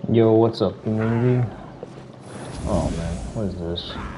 Yo, what's up, community? Oh man, what is this?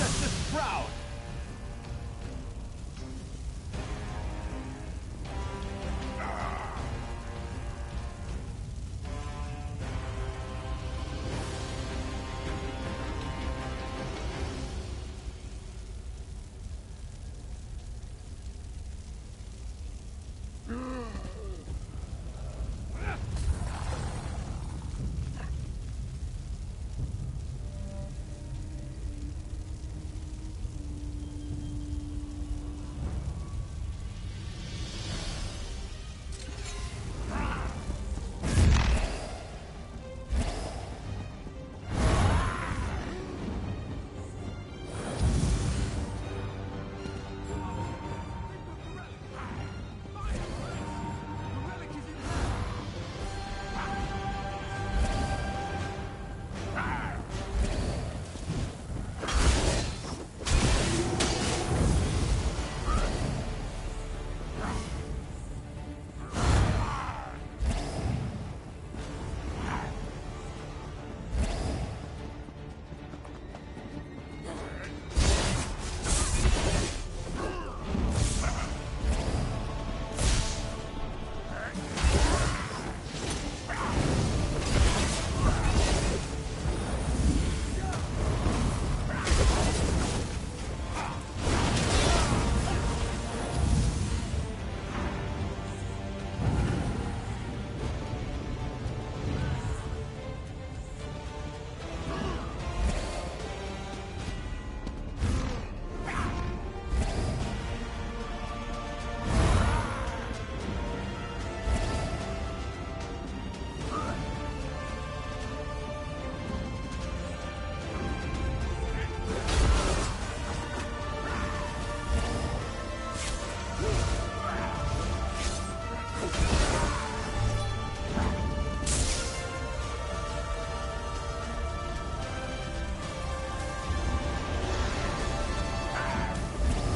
ancestors proud.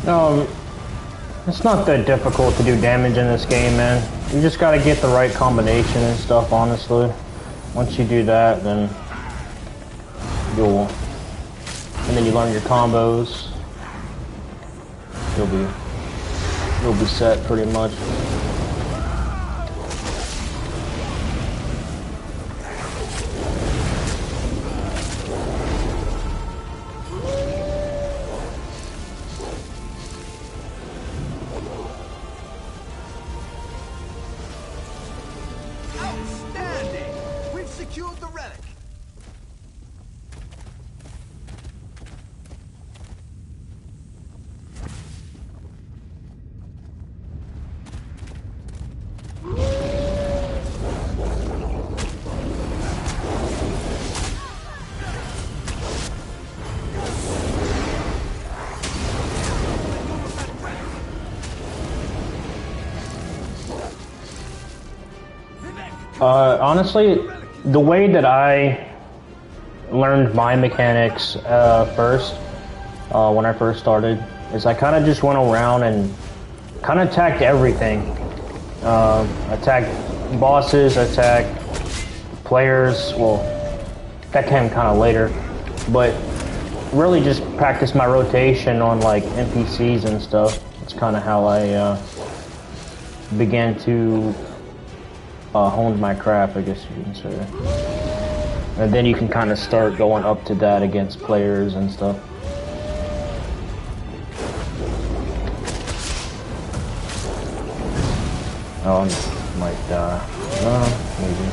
No, it's not that difficult to do damage in this game, man. You just gotta get the right combination and stuff, honestly. Once you do that, then and then you learn your combos. You'll be set pretty much. Honestly, the way that I learned my mechanics first, when I first started, is I kind of just went around and kind of attacked everything. Attacked bosses, attacked players, well, that came kind of later, but really just practiced my rotation on like NPCs and stuff. That's kind of how I began to hone my craft, I guess you can say. And then you can kind of start going up to that against players and stuff. Oh, I might die. Maybe.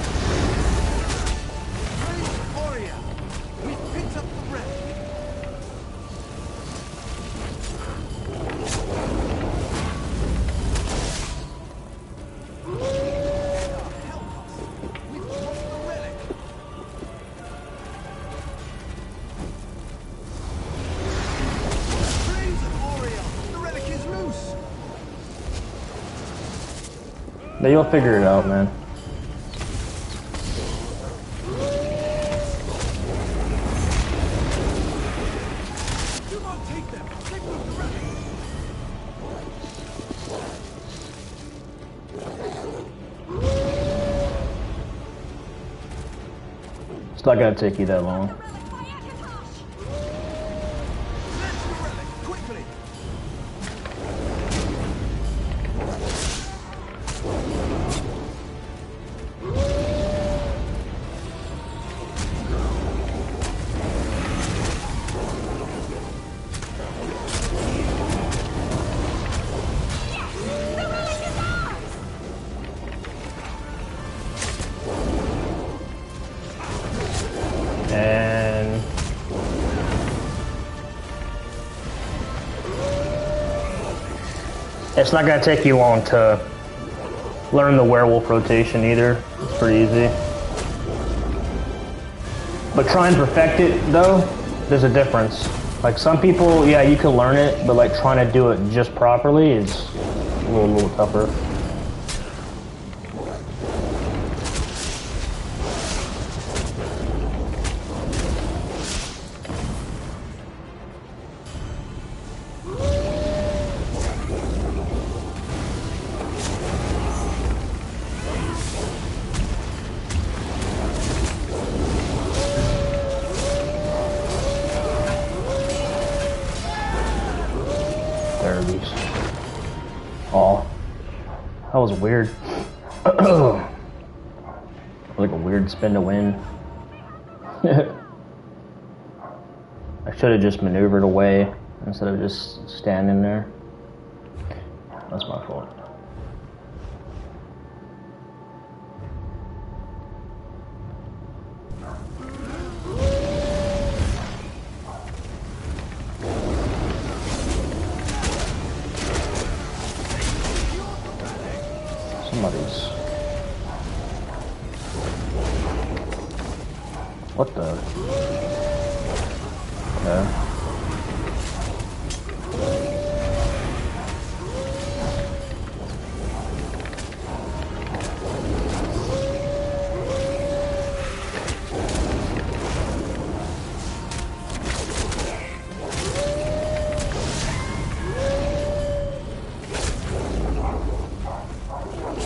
But you'll figure it out, man. It's not gonna take you that long. And it's not gonna take you long to learn the werewolf rotation either. It's pretty easy. But try and perfect it though, there's a difference. Like some people, yeah, you can learn it, but like trying to do it just properly is a little tougher. Oh, that was weird. Like a weird spin to win. I should have just maneuvered away instead of just standing there. That's my fault. Somebody's... What the... Okay.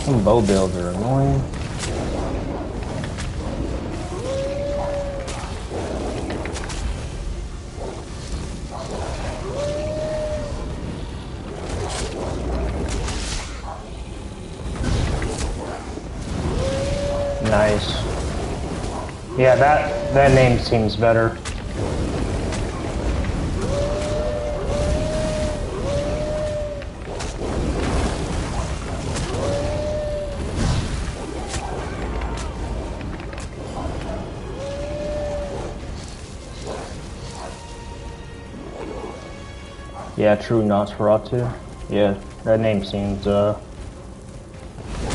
Some bow builds are annoying. Nice. Yeah, that name seems better. Yeah, true Nosferatu. Yeah, that name seems better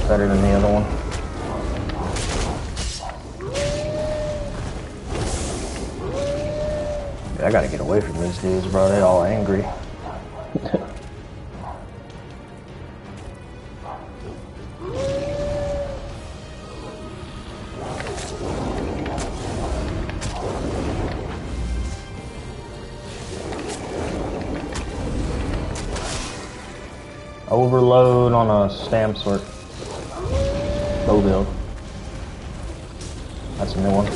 than the other one. I gotta get away from these dudes, bro. They all angry. Overload on a stamp sort. Bow build. That's a new one.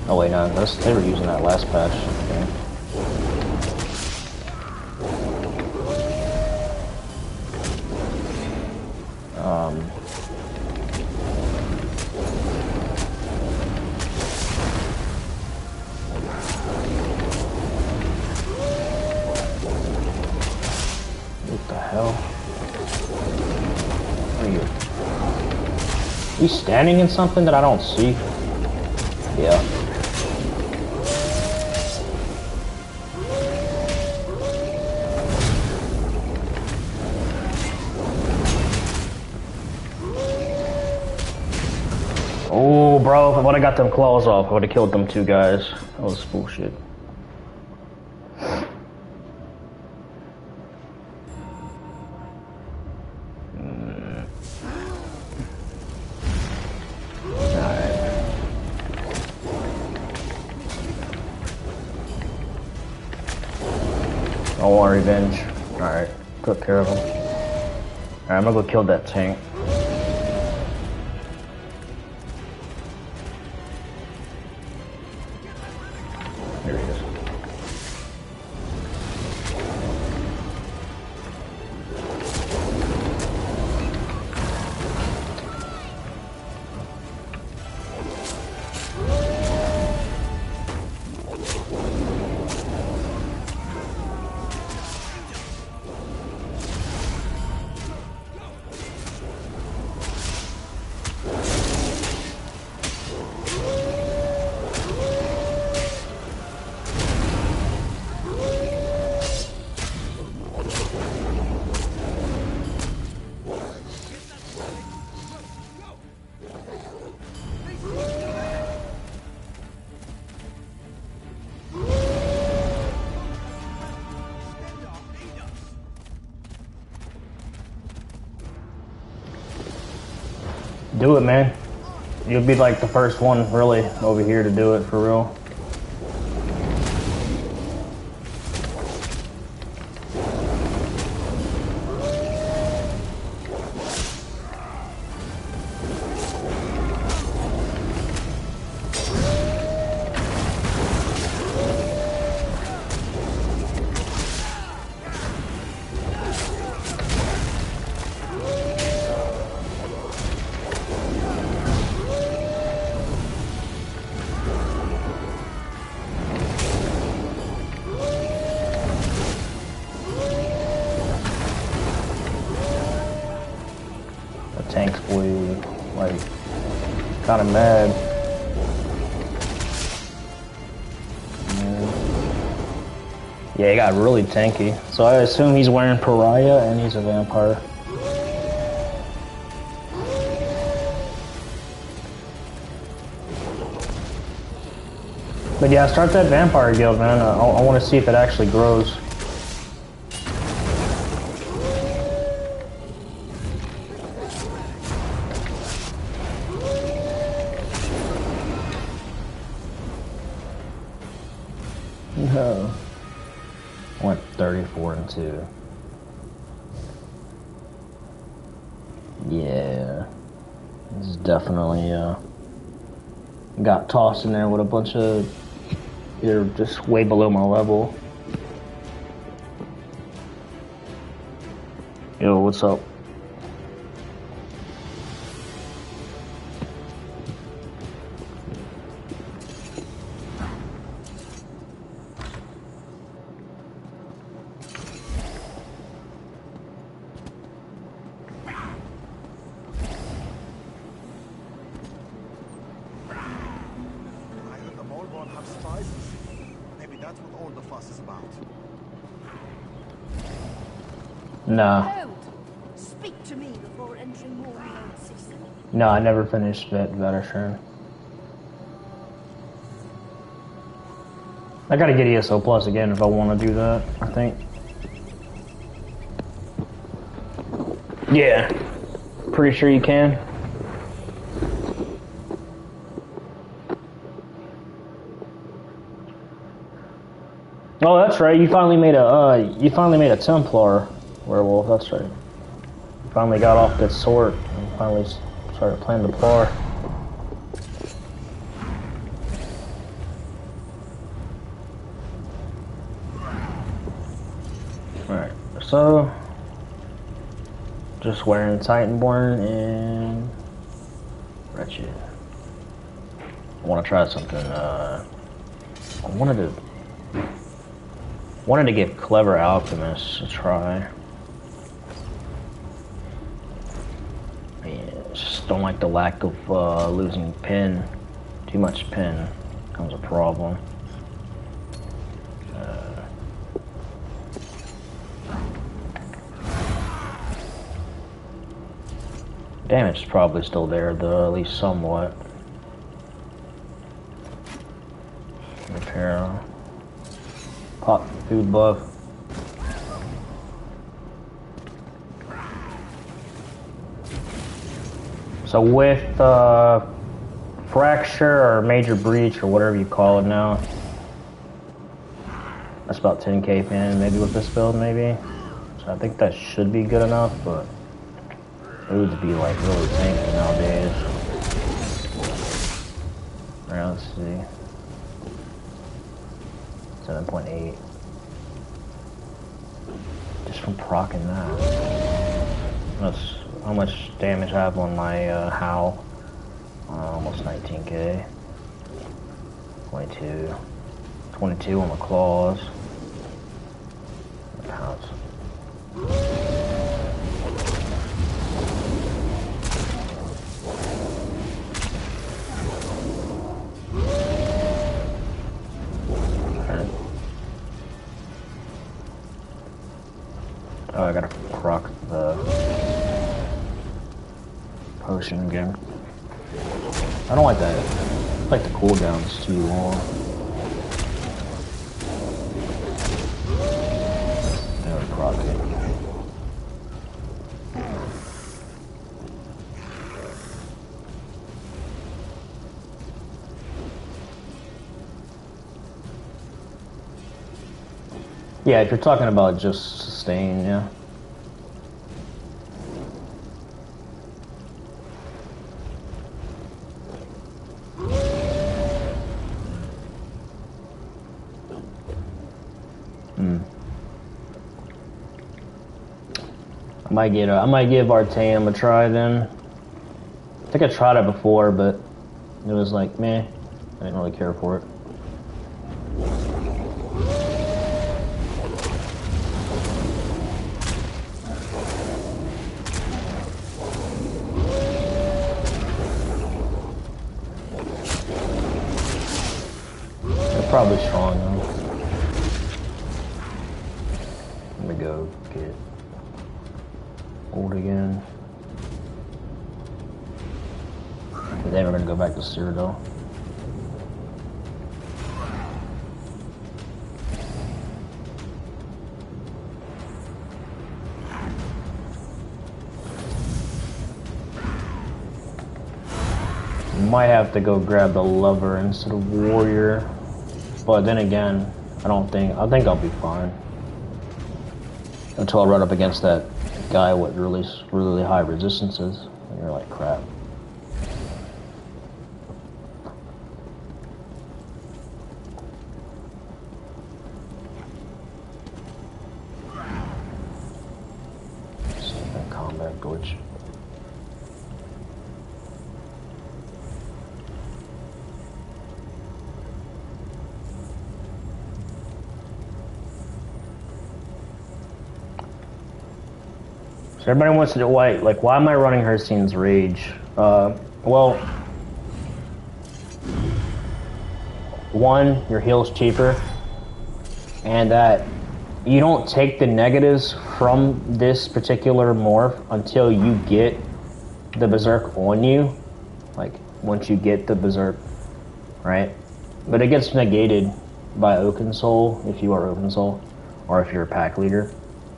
Oh wait, no, they were using that last patch. Okay. What the hell? What are you standing in something that I don't see? Yeah. Oh, bro, if I would have got them claws off, I would have killed them two guys. That was bullshit. Alright. I want revenge. Alright, took care of him. Alright, I'm gonna go kill that tank. Do it, man. You'll be like the first one really over here to do it for real. Tank's boy, like, kind of mad. Yeah, he got really tanky. So I assume he's wearing Pariah and he's a vampire. But yeah, start that vampire guild, man. I want to see if it actually grows. No. Went 34-2. Yeah. This is definitely got tossed in there with a bunch of they're just way below my level. Yo, what's up? Nah. Speak to me before entering more remote system. No, I never finished BERSERKER. I gotta get ESO Plus again if I want to do that, I think. Yeah. Pretty sure you can. Oh, that's right. You finally made a Templar werewolf. That's right. You finally got off that sword and finally started playing the Plar. Alright, so just wearing Titanborn and Wretched. I want to try something. I wanted to give Clever Alchemist a try. Just don't like the lack of losing pin. Too much pin becomes a problem. Damage is probably still there though, at least somewhat. Repair. Pop food buff. So with fracture or major breach or whatever you call it now, that's about 10k pin maybe with this build maybe. So I think that should be good enough, but it would be like really tanky nowadays. Alright, let's see. 7.8. Just from proccing that. That's how much damage I have on my Howl. Almost 19k. 22. 22 on the claws. The pounce. Oh, I gotta proc the potion again. I don't like that. I like the cooldown's too long. Never proc it. Yeah, if you're talking about just sustain, yeah. I might give Artanium a try then. I think I tried it before, but it was like, meh. I didn't really care for it. They're probably strong though. Let me go get old again. Then we're gonna go back to Cyrodiil. Might have to go grab the lover instead of warrior, but then again, I think I'll be fine until I run up against that guy with really high resistances, and you're like, crap. Stupid combat glitch. So everybody wants to know why am I running HIRCINE'S Rage? Well, one, your heal's cheaper, and that you don't take the negatives from this particular morph until you get the Berserk on you. Like, once you get the Berserk, right? But it gets negated by Oakensoul if you are Oakensoul, or if you're a pack leader.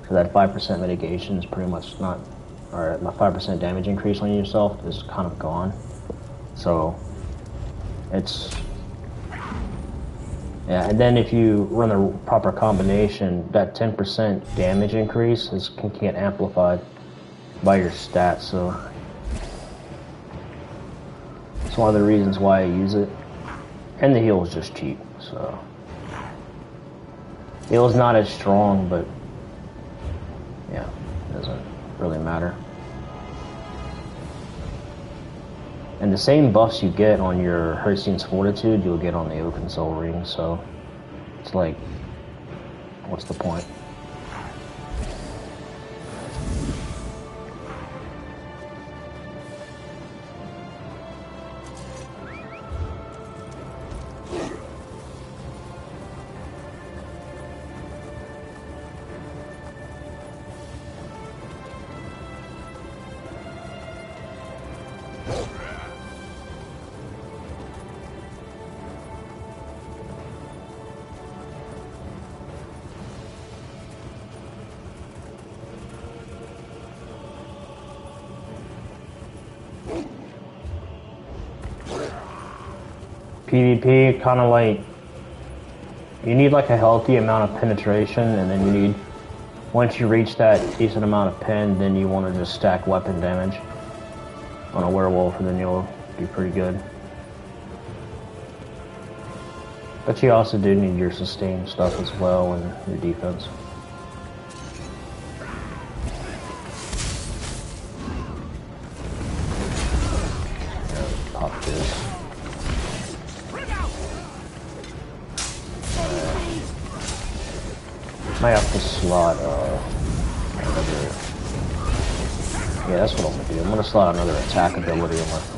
So that 5% mitigation is pretty much not, or my 5% damage increase on yourself is kind of gone. So it's, yeah, and then if you run the proper combination, that 10% damage increase can get amplified by your stats. So it's one of the reasons why I use it. And the heal is just cheap, so heal is not as strong, but yeah, it doesn't really matter. And the same buffs you get on your HIRCINE'S Fortitude, you'll get on the Oakensoul ring, so it's like, what's the point? PvP, kind of like, you need like a healthy amount of penetration, and then you need, once you reach that decent amount of pen, then you want to just stack weapon damage on a werewolf, and then you'll be pretty good. But you also do need your sustain stuff as well, and your defense. Pop this. Might have to slot another. Yeah, that's what I'm gonna do. I'm gonna slot another attack ability on my thing.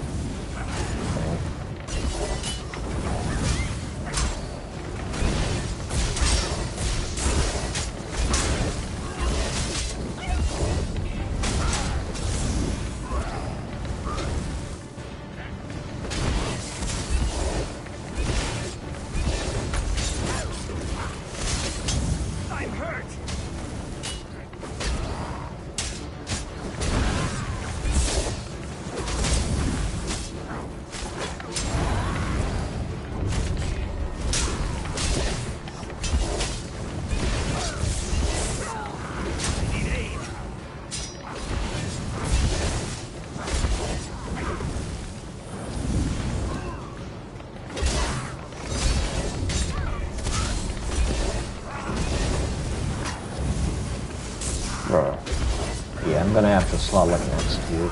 gonna have to slot like an execute.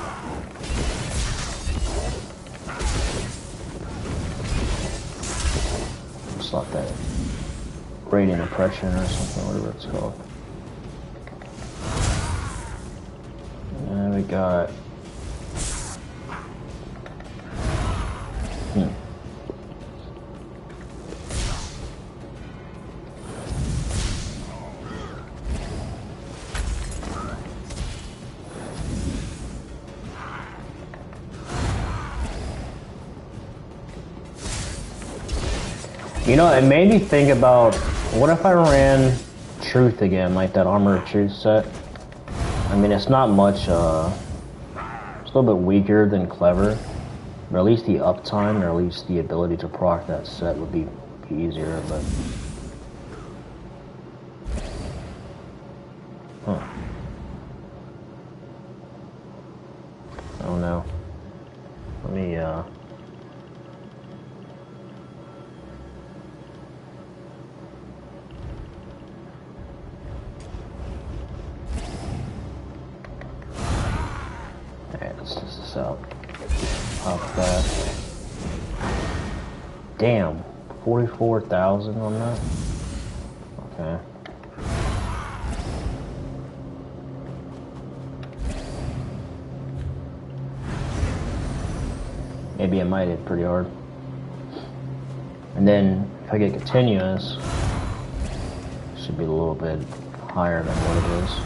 Slot that radiant oppression or something, whatever it's called. And we got You know, it made me think about, what if I ran Truth again, like that Armor of Truth set? I mean, it's not much, it's a little bit weaker than Clever, but at least the uptime, or at least the ability to proc that set would be easier, but... Huh. I don't know. Let me, let's test this out. Pop that. Damn, 44,000 on that? Okay. Maybe I might hit pretty hard. And then, if I get continuous, it should be a little bit higher than what it is.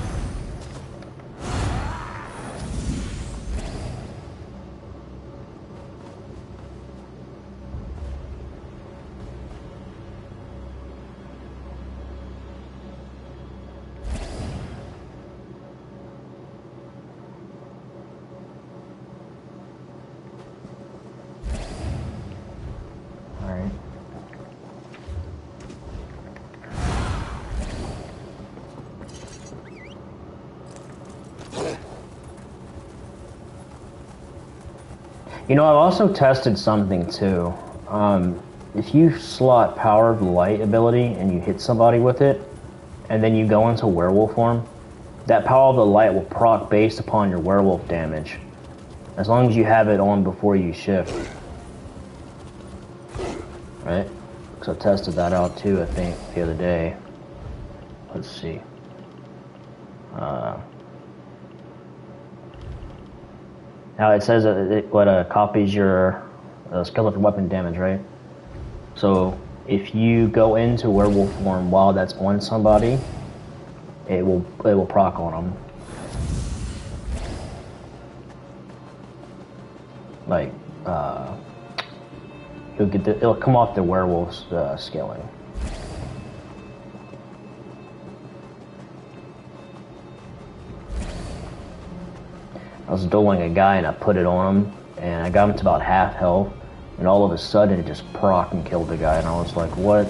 You know, I've also tested something too. If you slot Power of the Light ability and you hit somebody with it, and then you go into werewolf form, that Power of the Light will proc based upon your werewolf damage, as long as you have it on before you shift. Right? So I tested that out too, I think, the other day. Let's see. Now it says it copies your skeleton weapon damage, right? So if you go into werewolf form while that's on somebody, it will proc on them. Like it'll come off the werewolf's scaling. I was dueling a guy and I put it on him, and I got him to about half health, and all of a sudden it just proc and killed the guy, and I was like, what?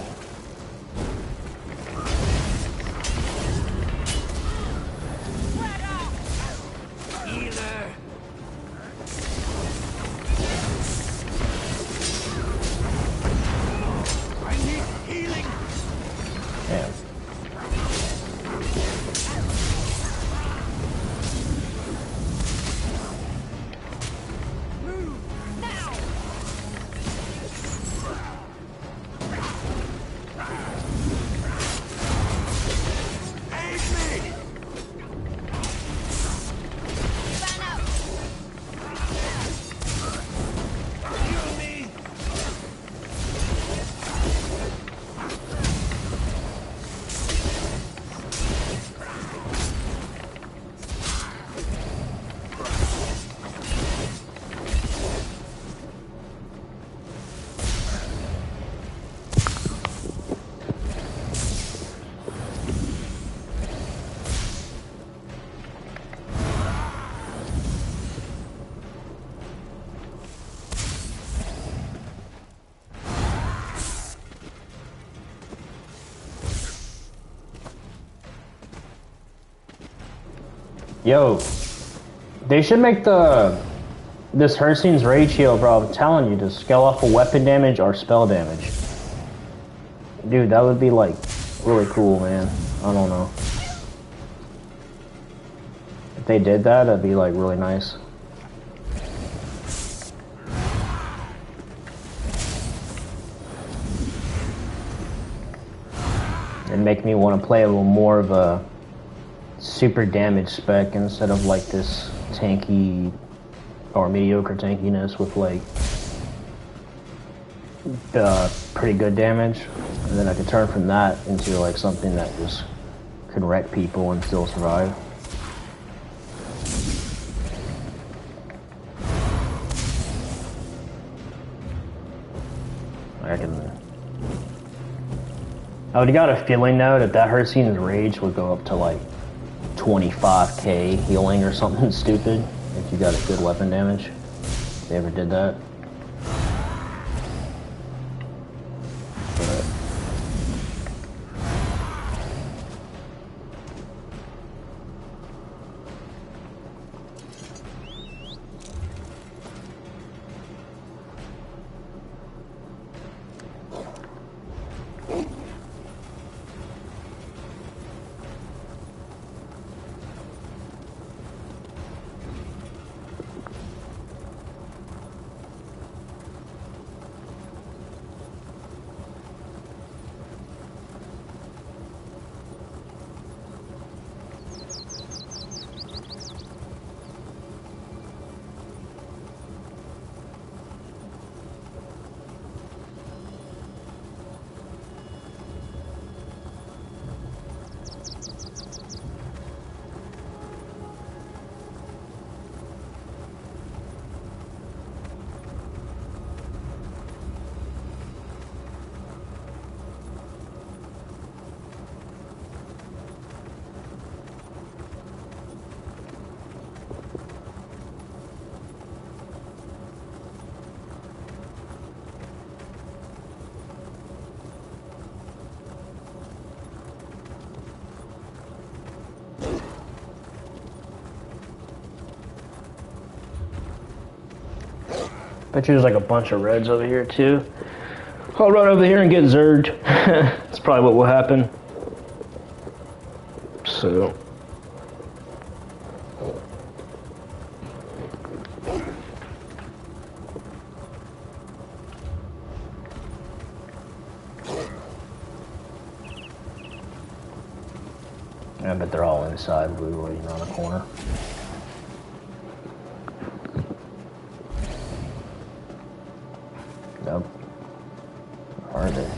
Yo, they should make this HIRCINE'S rage heal, bro. I'm telling you, to scale off of weapon damage or spell damage. Dude, that would be like really cool, man. I don't know. If they did that, that'd be like really nice. And make me want to play a little more of a super damage spec instead of like this tanky or mediocre tankiness with like pretty good damage. And then I could turn from that into like something that just could wreck people and still survive. I would got a feeling though that HIRCINE'S rage would go up to like 25k healing or something stupid if you got a good weapon damage. If they ever did that. Bet you there's like a bunch of reds over here too. I'll run over here and get zerged. That's probably what will happen. So. I bet they're all inside blue waiting on a corner. Nope. Are they?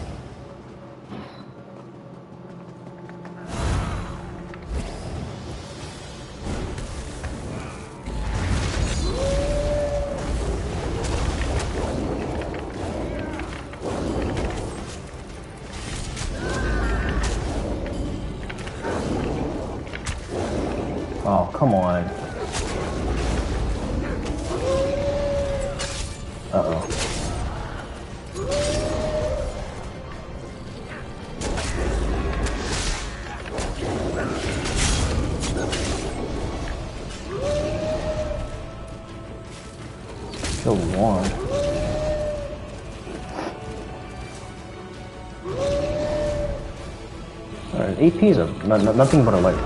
Oh, come on. Uh-oh. Killed one. Alright, AP is nothing but a light.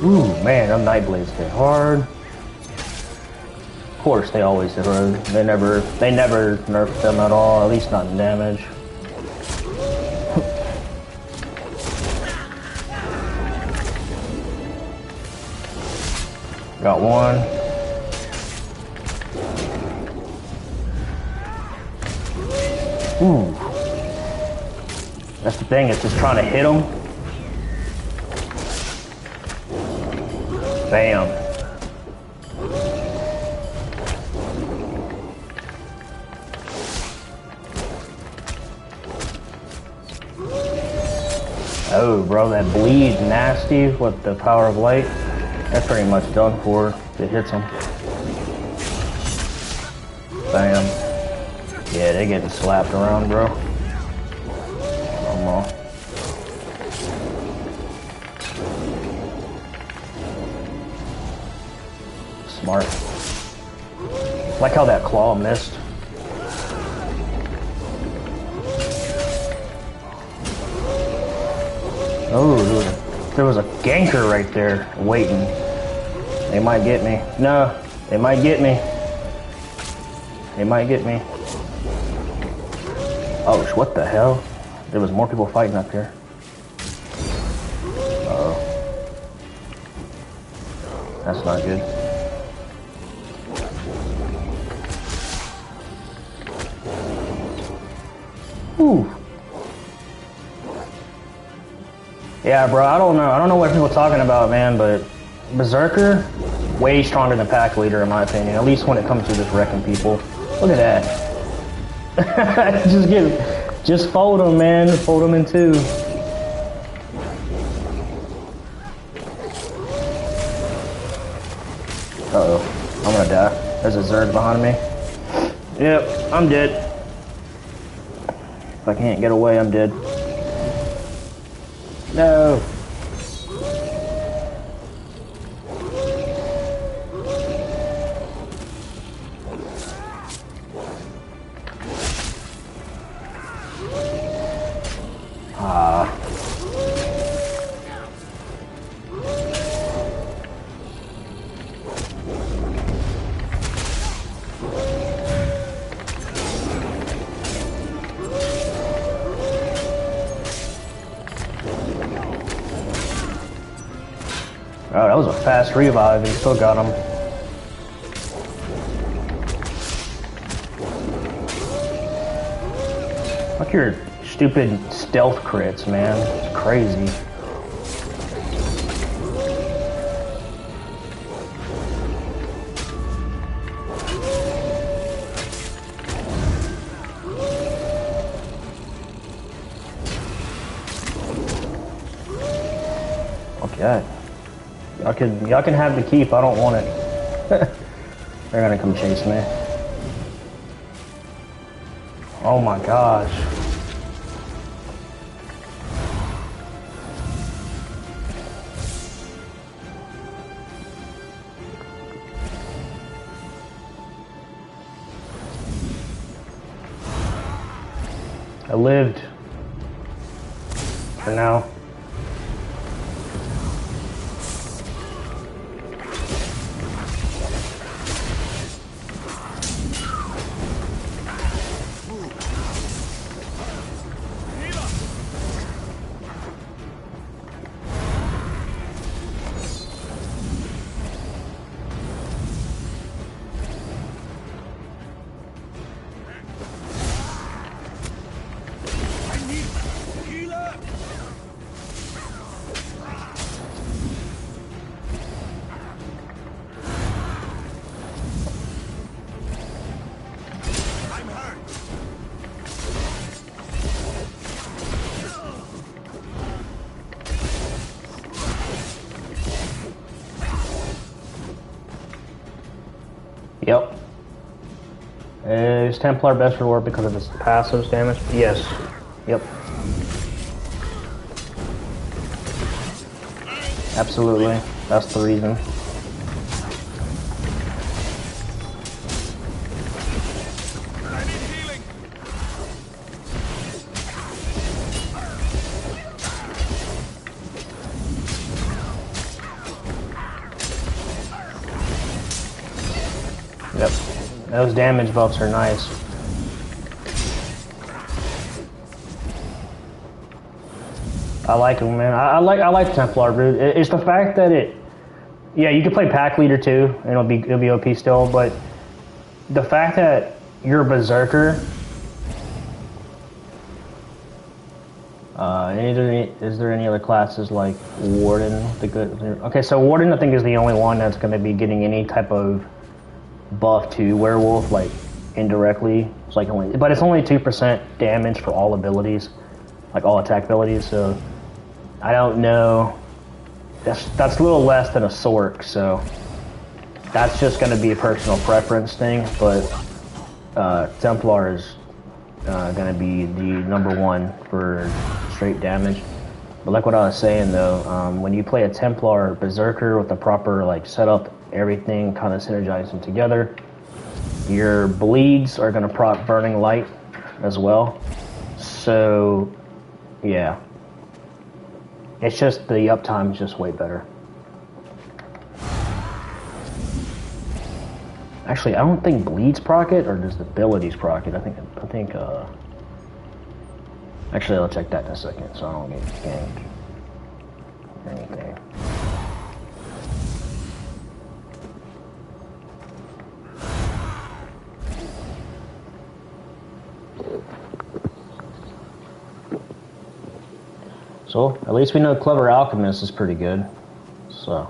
Ooh, man, them Nightblades hit hard. Of course, they always hit hard. They never nerfed them at all, at least not in damage. Got one. Ooh. That's the thing, it's just trying to hit them. Bam. Oh, bro, that bleed's nasty with the power of light. That's pretty much done for if it hits them. Bam. Yeah, they getting slapped around, bro. Normal. Smart. Like how that claw missed. Oh, there was a ganker right there waiting. They might get me. No, they might get me. They might get me. Oh, what the hell? There was more people fighting up here. Uh-oh. That's not good. Whew. Yeah, bro, I don't know. I don't know what people are talking about, man, but Berserker, way stronger than Pack Leader, in my opinion. At least when it comes to just wrecking people. Look at that. Just fold them, man. Fold them in two. Uh-oh. I'm gonna die. There's a Zerg behind me. Yep, I'm dead. If I can't get away, I'm dead. No. Oh, that was a fast revive, and he still got him. Fuck your stupid stealth crits, man. It's crazy. Okay. Y'all can have the keep. I don't want it. They're gonna come chase me. Oh my gosh. I lived. For now. Yep. Is Templar best reward because of its passive damage? Yes. Yep. Absolutely. That's the reason. Yep. Those damage buffs are nice. I like them, man. I like Templar, dude. It's the fact that it. Yeah, you can play Pack Leader too, and it'll be OP still. But the fact that you're a Berserker. Is there any other classes like Warden? Okay, so Warden I think is the only one that's going to be getting any type of buff to Werewolf, like indirectly. It's like but it's only 2% damage for all abilities, like all attack abilities. So I don't know. That's a little less than a Sork, so that's just going to be a personal preference thing. But Templar is going to be the #1 for straight damage. But like what I was saying though, when you play a Templar Berserker with the proper like setup, everything kind of synergizing together, Your bleeds are going to proc Burning Light as well. So, yeah. It's just the uptime is just way better. Actually, I don't think bleeds proc it, or does the abilities proc it? I think, actually, I'll check that in a second, so I don't get ganked or anything. So, at least we know Clever Alchemist is pretty good, so.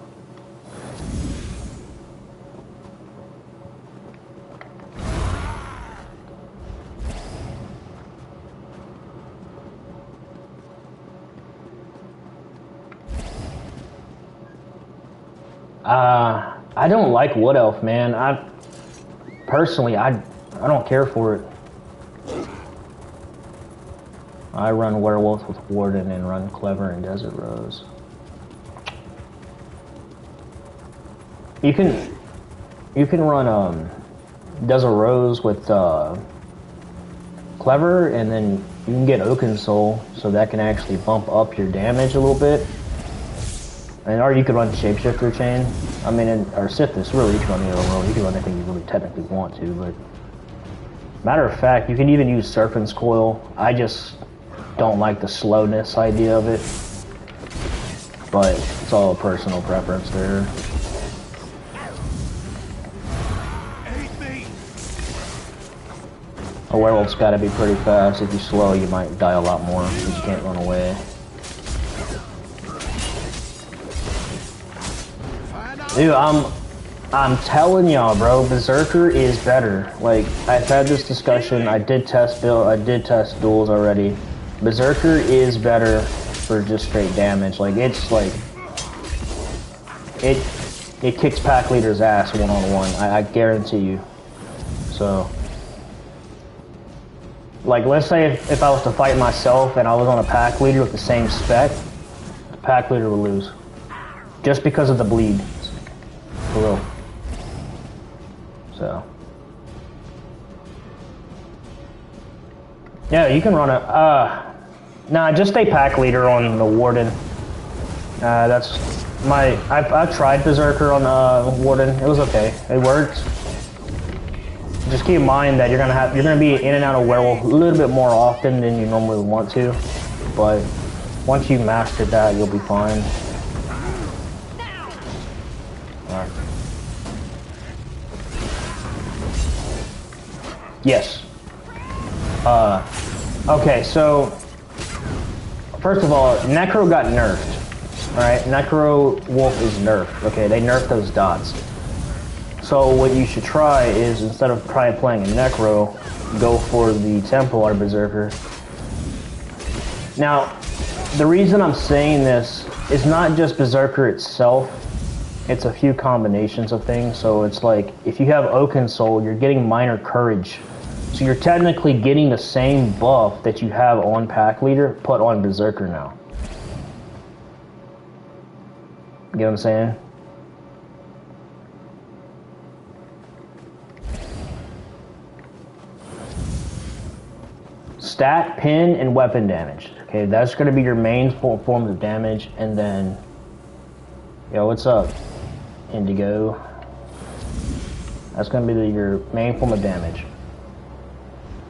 I don't like Wood Elf, man. Personally, I don't care for it. I run Werewolf with Warden and run Clever and Desert Rose. You can run Desert Rose with Clever, and then you can get Oaken Soul, so that can actually bump up your damage a little bit. And or you could run Shapeshifter Chain. I mean, or Sithis, really, you can run the other one. You can run anything you really technically want to, but matter of fact, you can even use Serpent's Coil. I just don't like the slowness idea of it, but it's all a personal preference there. A werewolf's got to be pretty fast. If you're slow, you might die a lot more because you can't run away. Dude, I'm telling y'all, bro, Berserker is better. Like, I've had this discussion. I did test duels already. Berserker is better for just straight damage. Like, it's like it kicks pack leader's ass one-on-one. I guarantee you. So, like, let's say if I was to fight myself and I was on a pack leader with the same spec, the pack leader would lose. Just because of the bleed. For real. So. Yeah, you can run it. Nah, just stay pack leader on the Warden. That's my. I've tried Berserker on Warden. It was okay. It worked. Just keep in mind that you're gonna be in and out of Werewolf a little bit more often than you normally want to, but once you master that, you'll be fine. Alright. Yes. Okay, so first of all, Necro got nerfed. Alright, Necro Wolf is nerfed. Okay, they nerfed those dots. So what you should try is, instead of playing a Necro, go for the Templar Berserker. Now, the reason I'm saying this is not just Berserker itself, it's a few combinations of things. So it's like, if you have Oaken Soul, you're getting Minor Courage. So you're technically getting the same buff that you have on Pack Leader, put on Berserker now. You get what I'm saying? Stat, pin, and weapon damage. Okay, that's going to be your main forms of damage. And then, yo, what's up, Indigo? That's going to be your main form of damage.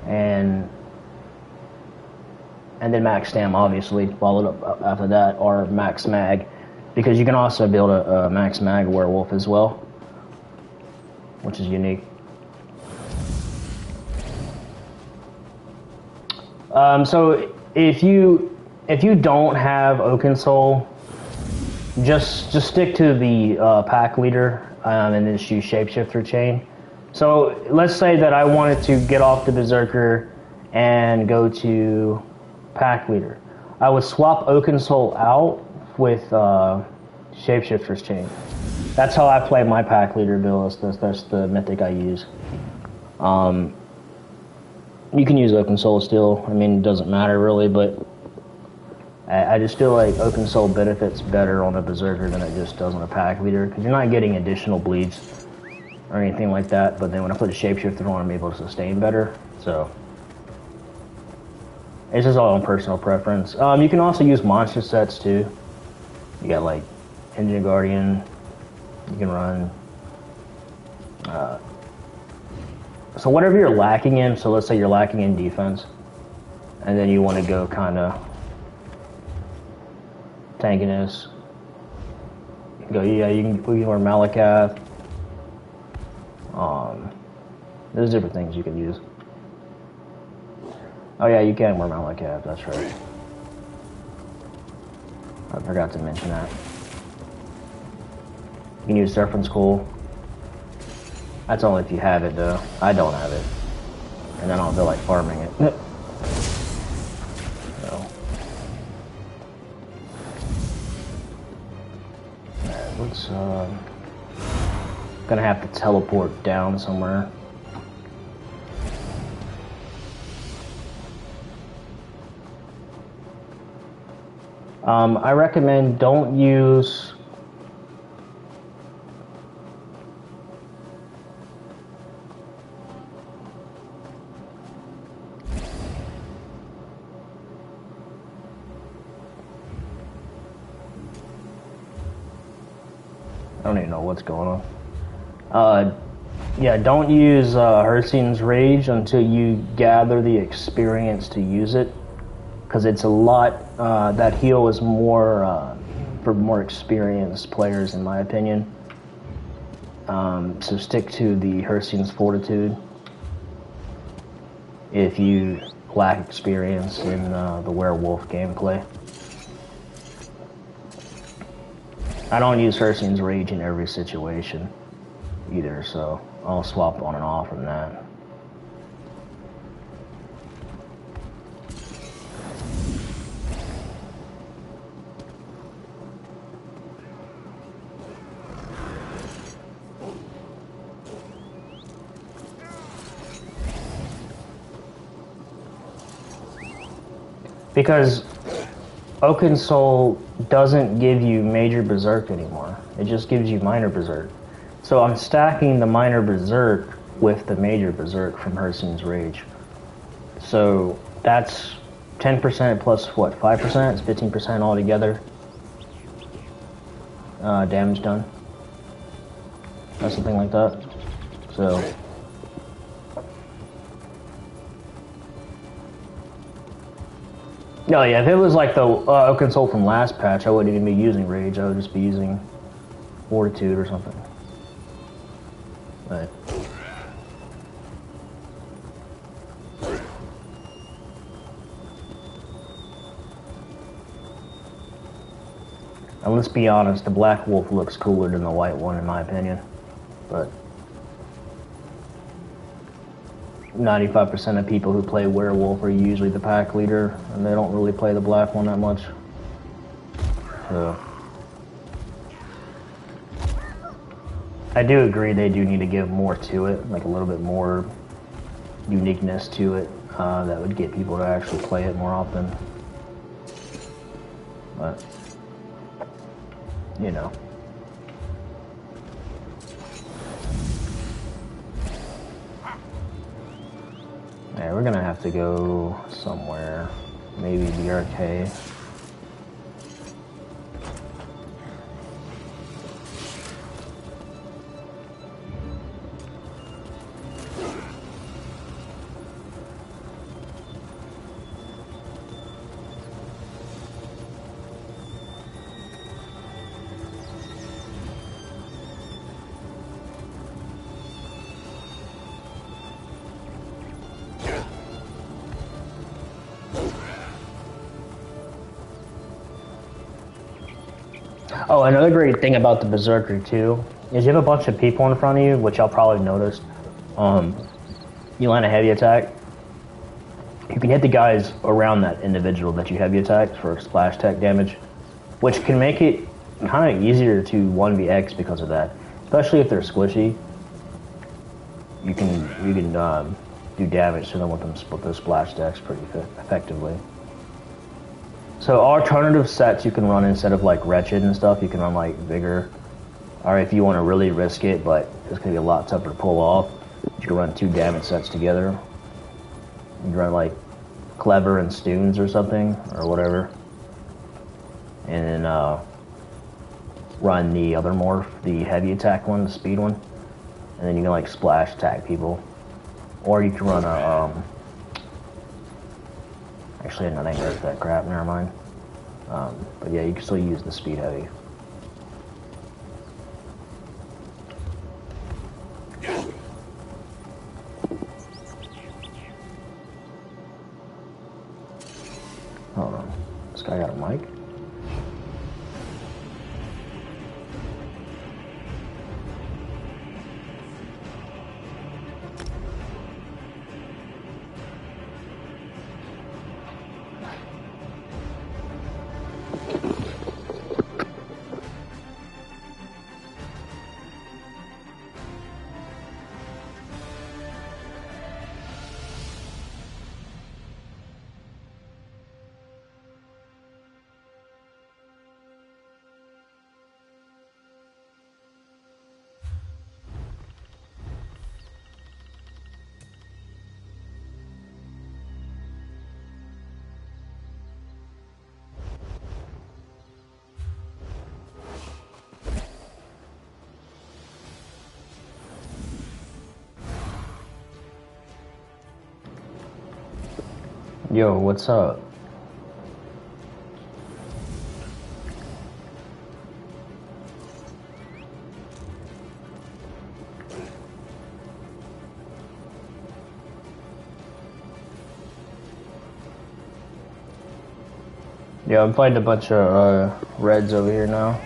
And then max stam, obviously, followed up after that, or max mag, because you can also build a max mag werewolf as well, which is unique. So if you don't have Oaken Soul, just stick to the pack leader and then use Shapeshifter Chain. So let's say that I wanted to get off the Berserker and go to pack leader. I would swap Oaken Soul out with Shapeshifter's Chain. That's how I play my pack leader build. That's the mythic I use. You can use Oaken Soul still. I mean, it doesn't matter really, but I just feel like Oaken Soul benefits better on a Berserker than it just does on a pack leader, because you're not getting additional bleeds. or anything like that, but then when I put a shapeshifter on, I'm able to sustain better. So it's just all on personal preference. You can also use monster sets too. You got like Engine Guardian. You can run. So whatever you're lacking in. So let's say you're lacking in defense, and then you want to go kind of tankiness. Go, yeah, we can wear Malakath. There's different things you can use. Oh yeah, you can wear Malakath, that's right. I forgot to mention that. You can use Serpent's Cool. That's only if you have it though. I don't have it. And I don't feel like farming it. So. Let's gonna have to teleport down somewhere. I recommend don't use I don't even know what's going on. Yeah, don't use HIRCINE'S Rage until you gather the experience to use it, because it's a lot. That heal is more for more experienced players, in my opinion. So stick to the HIRCINE'S Fortitude if you lack experience in the Werewolf gameplay. I don't use HIRCINE'S Rage in every situation either, so I'll swap on and off from that. Because Oaken Soul doesn't give you major berserk anymore. It just gives you minor berserk. So I'm stacking the minor berserk with the major berserk from HIRCINE'S Rage. So that's 10% plus what, 5%? It's 15% altogether. Damage done. Or something like that. So no, yeah, if it was like the Oaken Soul from last patch, I wouldn't even be using Rage. I would just be using Fortitude or something. But and let's be honest, the Black Wolf looks cooler than the white one, in my opinion. But 95% of people who play Werewolf are usually the pack leader, and they don't really play the black one that much. So I do agree they do need to give more to it, like a little bit more uniqueness to it, that would get people to actually play it more often. But, you know. Yeah, we're gonna have to go somewhere. Maybe the arcade. Oh, another great thing about the Berserker too is you have a bunch of people in front of you, which y'all probably noticed. You land a heavy attack, you can hit the guys around that individual that you heavy attacked for splash attack damage, which can make it kind of easier to 1vx because of that. Especially if they're squishy, you can do damage to them with those splash attacks pretty effectively. So alternative sets you can run instead of like Wretched and stuff, you can run like Vigor. Or if you want to really risk it, but it's gonna be a lot tougher to pull off. You can run 2 damage sets together. You can run like Clever and Stoons or something, or whatever. And then run the other morph, the heavy attack one, the speed one. And then you can like splash attack people. Or you can run a, actually I think there's that crap, never mind. But yeah, you can still use the speed heavy. Hold on, this guy got a mic? Yo, what's up? Yeah, I'm fighting a bunch of reds over here now.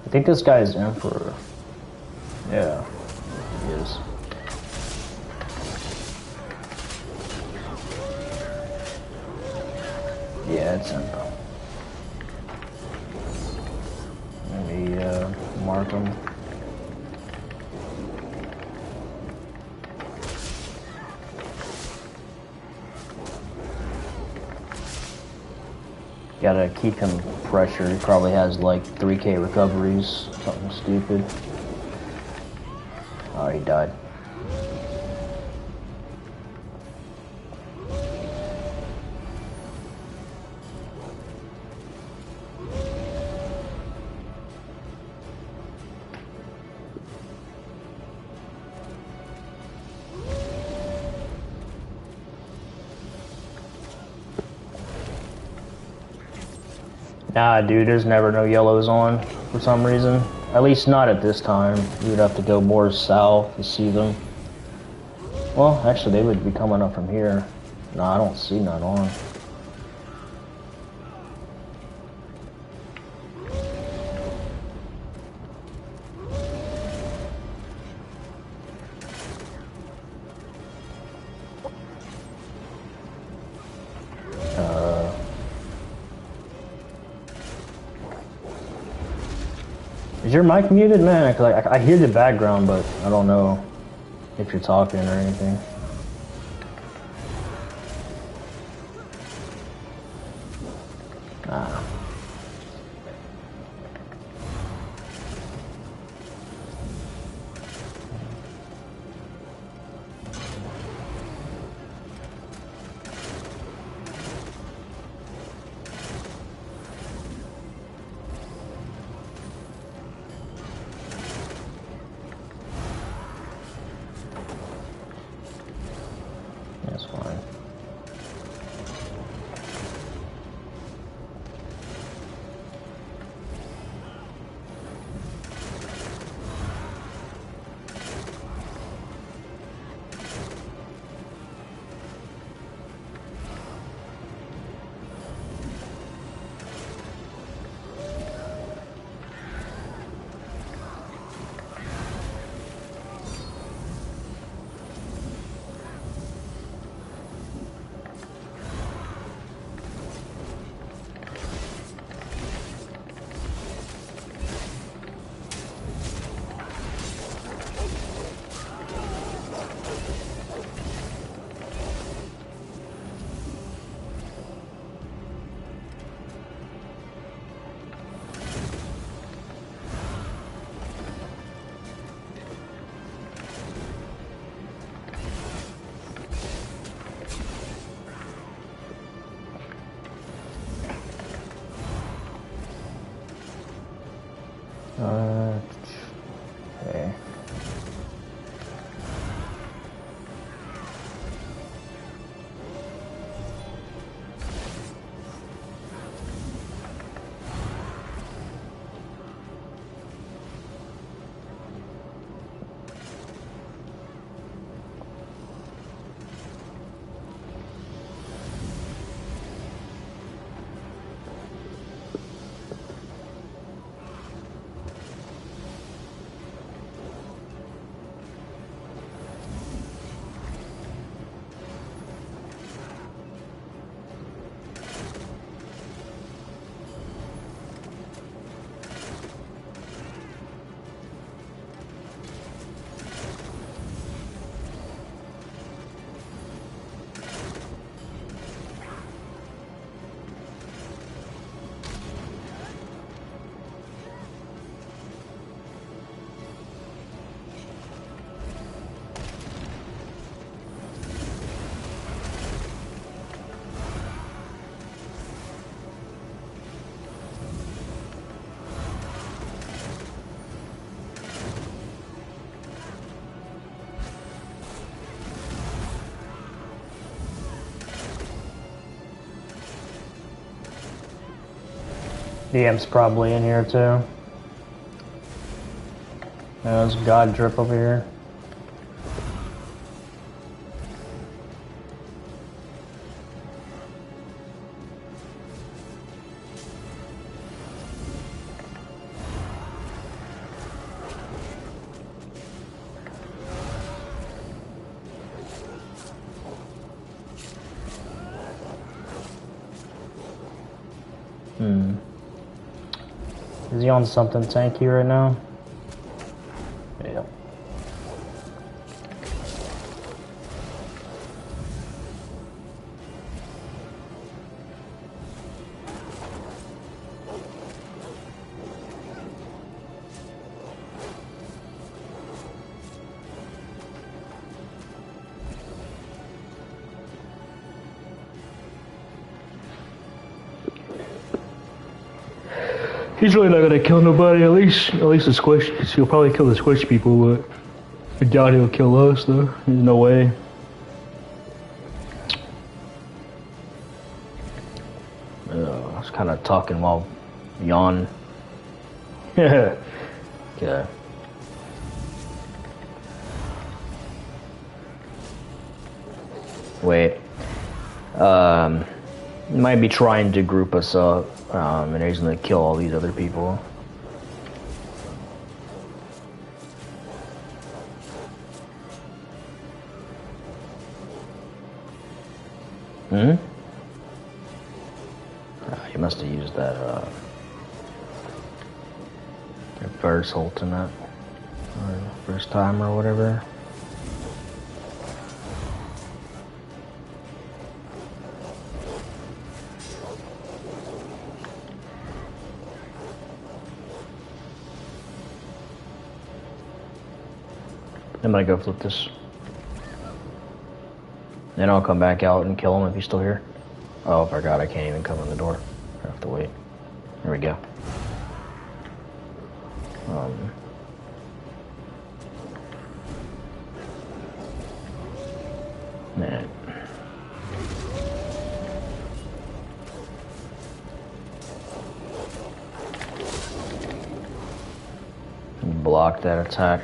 I think this guy is Emperor. Yeah, he is. Yeah, it's Emperor. Let me mark him. Gotta keep him pressure. He probably has like 3k recoveries, something stupid. Oh, he died. Nah, dude, there's never no yellows on for some reason. At least not at this time. You would have to go more south to see them. Well, actually, they would be coming up from here. Nah, I don't see none on. Is your mic muted, man? Cause I hear the background, but I don't know if you're talking or anything. The imp's probably in here too. There's God drip over here. Is he on something tanky right now? Yeah. He's really not gonna kill nobody. At least the squish. He'll probably kill the squish people, but I doubt he'll kill us though. There's no way. I was kind of talking while yawning. Okay. Wait. He might be trying to group us up, and he's gonna kill all these other people. He must have used that reverse ultimate, or first time or whatever. I'm gonna go flip this. Then I'll come back out and kill him if he's still here. Oh, I forgot I can't even come in the door. I have to wait. There we go. Man. Block that attack.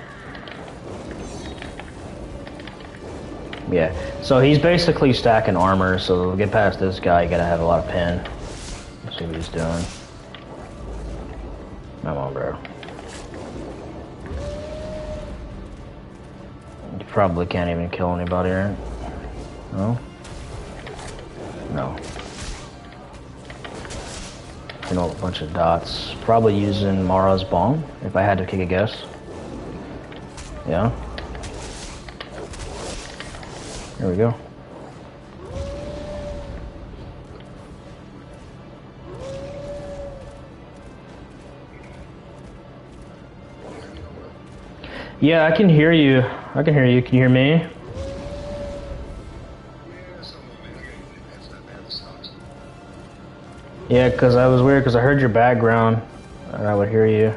Yeah, so he's basically stacking armor, so to get past this guy, you gotta have a lot of pen. Let's see what he's doing. Come on, bro. You probably can't even kill anybody, right? No? No. You know, a bunch of dots. Probably using Mara's bomb, if I had to take a guess. Yeah? There we go. Yeah, I can hear you. I can hear you. Can you hear me? Yeah, because I was weird because I heard your background and I would hear you.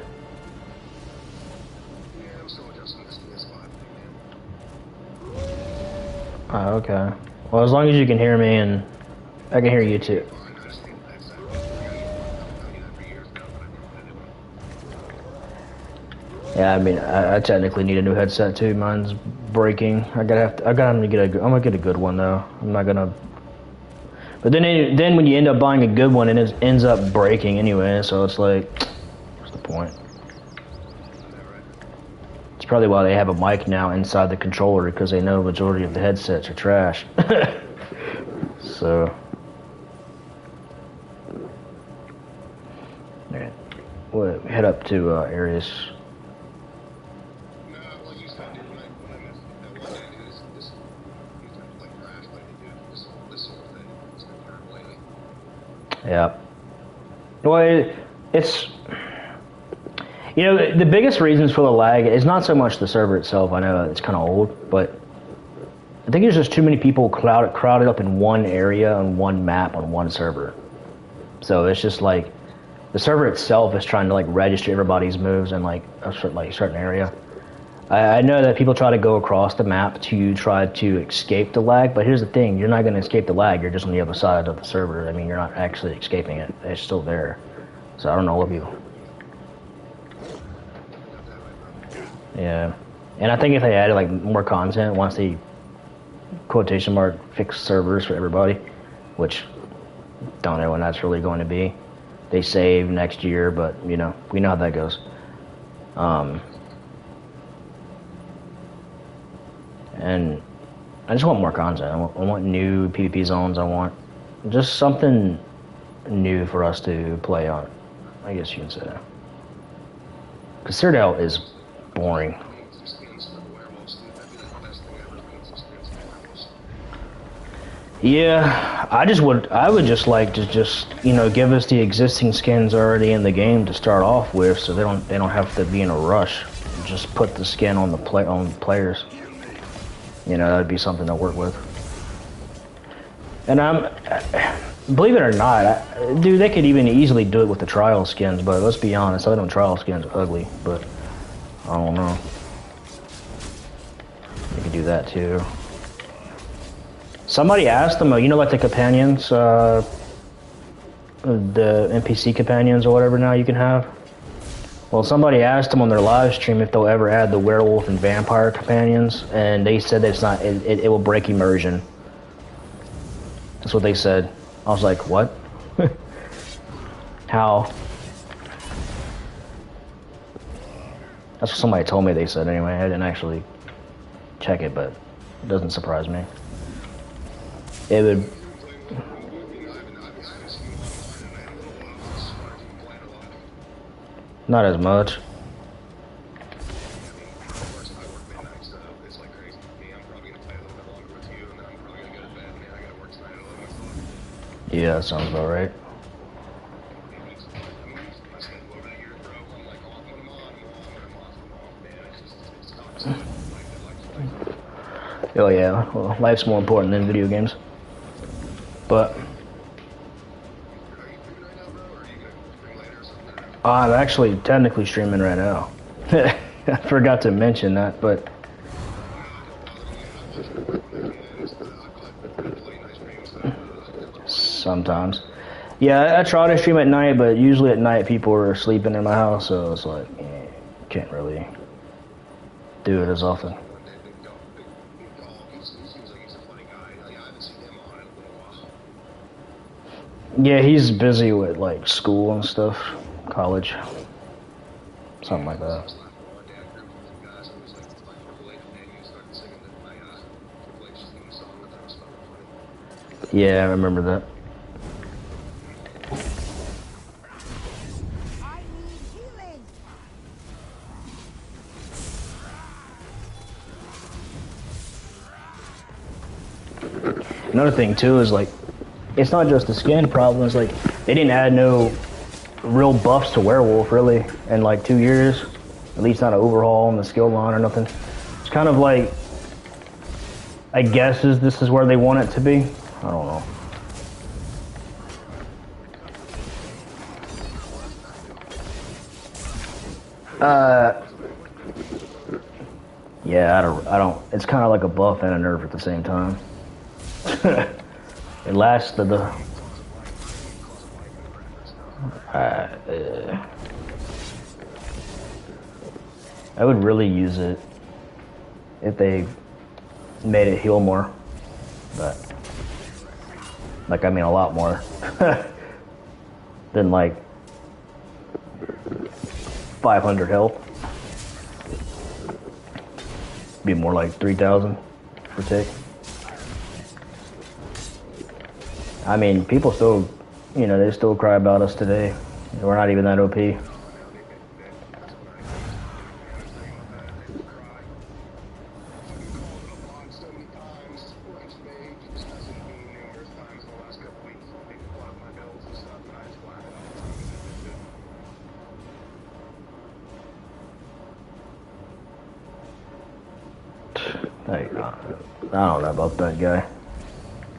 Oh, okay. Well, as long as you can hear me and I can hear you too. Yeah, I mean, I technically need a new headset too. Mine's breaking. I'm gonna get a good one though. I'm not gonna. But then when you end up buying a good one, it ends up breaking anyway. So it's like, what's the point? It's probably why they have a mic now inside the controller, because they know the majority of the headsets are trash. So, alright, we'll head up to Arius. Yeah. Well, it's, you know, the biggest reasons for the lag is not so much the server itself. I know it's kind of old, but I think there's just too many people crowded up in one area on one map on one server. So it's just like the server itself is trying to like register everybody's moves in like a certain area. I know that people try to go across the map to try to escape the lag, but here's the thing: you're not going to escape the lag. You're just on the other side of the server. I mean, you're not actually escaping it. It's still there. So I don't know what people. Yeah, and I think if they added like more content once they quotation mark fix servers for everybody, which don't know when that's really going to be. They save next year, but you know we know how that goes. And I just want more content. I want new PvP zones. I want just something new for us to play on, I guess you can say. Because Citadel is boring. Yeah, I would just like to just you know give us the existing skins already in the game to start off with, so they don't have to be in a rush. Just put the skin on the players. You know, that'd be something to work with. And believe it or not, dude, they could even easily do it with the trial skins. But let's be honest, some of them trial skins are ugly. But I don't know. They could do that too. Somebody asked them, you know, like the companions, the NPC companions or whatever now you can have. Well, somebody asked them on their live stream if they'll ever add the werewolf and vampire companions, and they said that it's not. It will break immersion. That's what they said. I was like, what? How? That's what somebody told me they said anyway. I didn't actually check it, but it doesn't surprise me. It would. Not as much. Yeah, that sounds about right. Oh yeah, well, life's more important than video games. But I'm actually technically streaming right now. I forgot to mention that, but sometimes. Yeah, I try to stream at night, but usually at night people are sleeping in my house, so it's like, can't really do it as often. Yeah, he's busy with like school and stuff, college, something like that. Yeah, I remember that. Another thing too is like, it's not just the skin problem. It's like they didn't add no real buffs to Werewolf really in like 2 years. At least not an overhaul on the skill line or nothing. It's kind of like, I guess this is where they want it to be. I don't know. Yeah, I don't. It's kind of like a buff and a nerf at the same time. It lasts I would really use it if they made it heal more, but like I mean a lot more than like 500 health. Be more like 3,000 per tick. I mean, people still, you know, they still cry about us today. We're not even that OP. I don't know about that guy.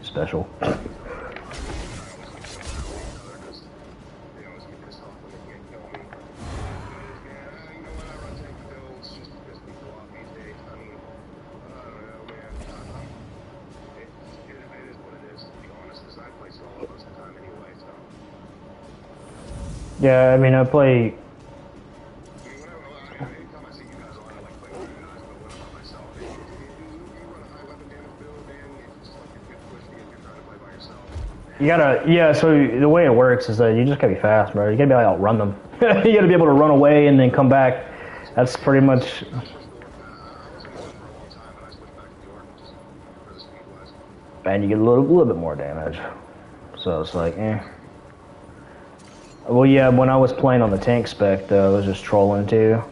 Special. Yeah, I mean, I play. You gotta, yeah. So the way it works is that you just gotta be fast, bro. You gotta be able to outrun them. You gotta be able to run away and then come back. That's pretty much. And you get a little bit more damage. So it's like, eh. Well, yeah. When I was playing on the tank spec, though, I was just trolling too.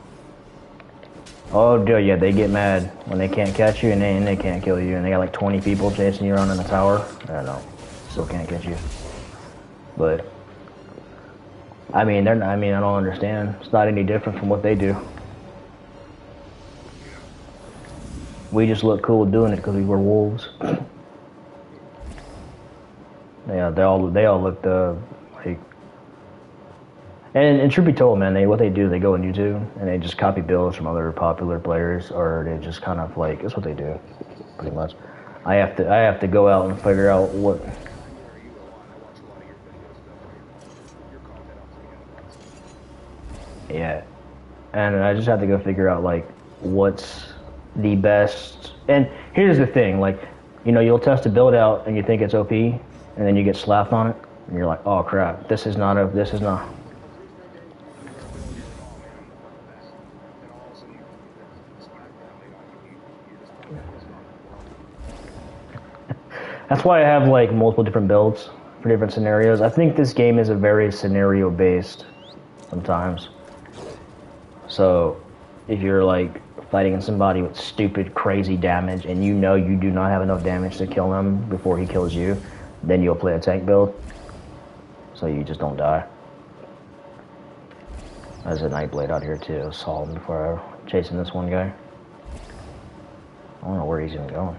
Oh, dude, yeah, they get mad when they can't catch you and they can't kill you, and they got like 20 people chasing you around in the tower. I don't know. Still can't catch you. But I mean, they're not, I mean, I don't understand. It's not any different from what they do. We just look cool doing it because we were wolves. Yeah, they all looked like. And truth be told, man, what they do, they go on YouTube and they just copy builds from other popular players, or they just kind of like, that's what they do, pretty much. I have to go out and figure out what. Yeah, and I just have to go figure out like what's the best. And here's the thing, like, you know, you'll test a build out and you think it's OP, and then you get slapped on it, and you're like, oh crap, this is not. That's why I have like multiple different builds for different scenarios. I think this game is a very scenario based sometimes. So if you're like fighting somebody with stupid, crazy damage and you know you do not have enough damage to kill him before he kills you, then you'll play a tank build. So you just don't die. There's a Nightblade out here too. I saw him before I was chasing this one guy. I don't know where he's even going.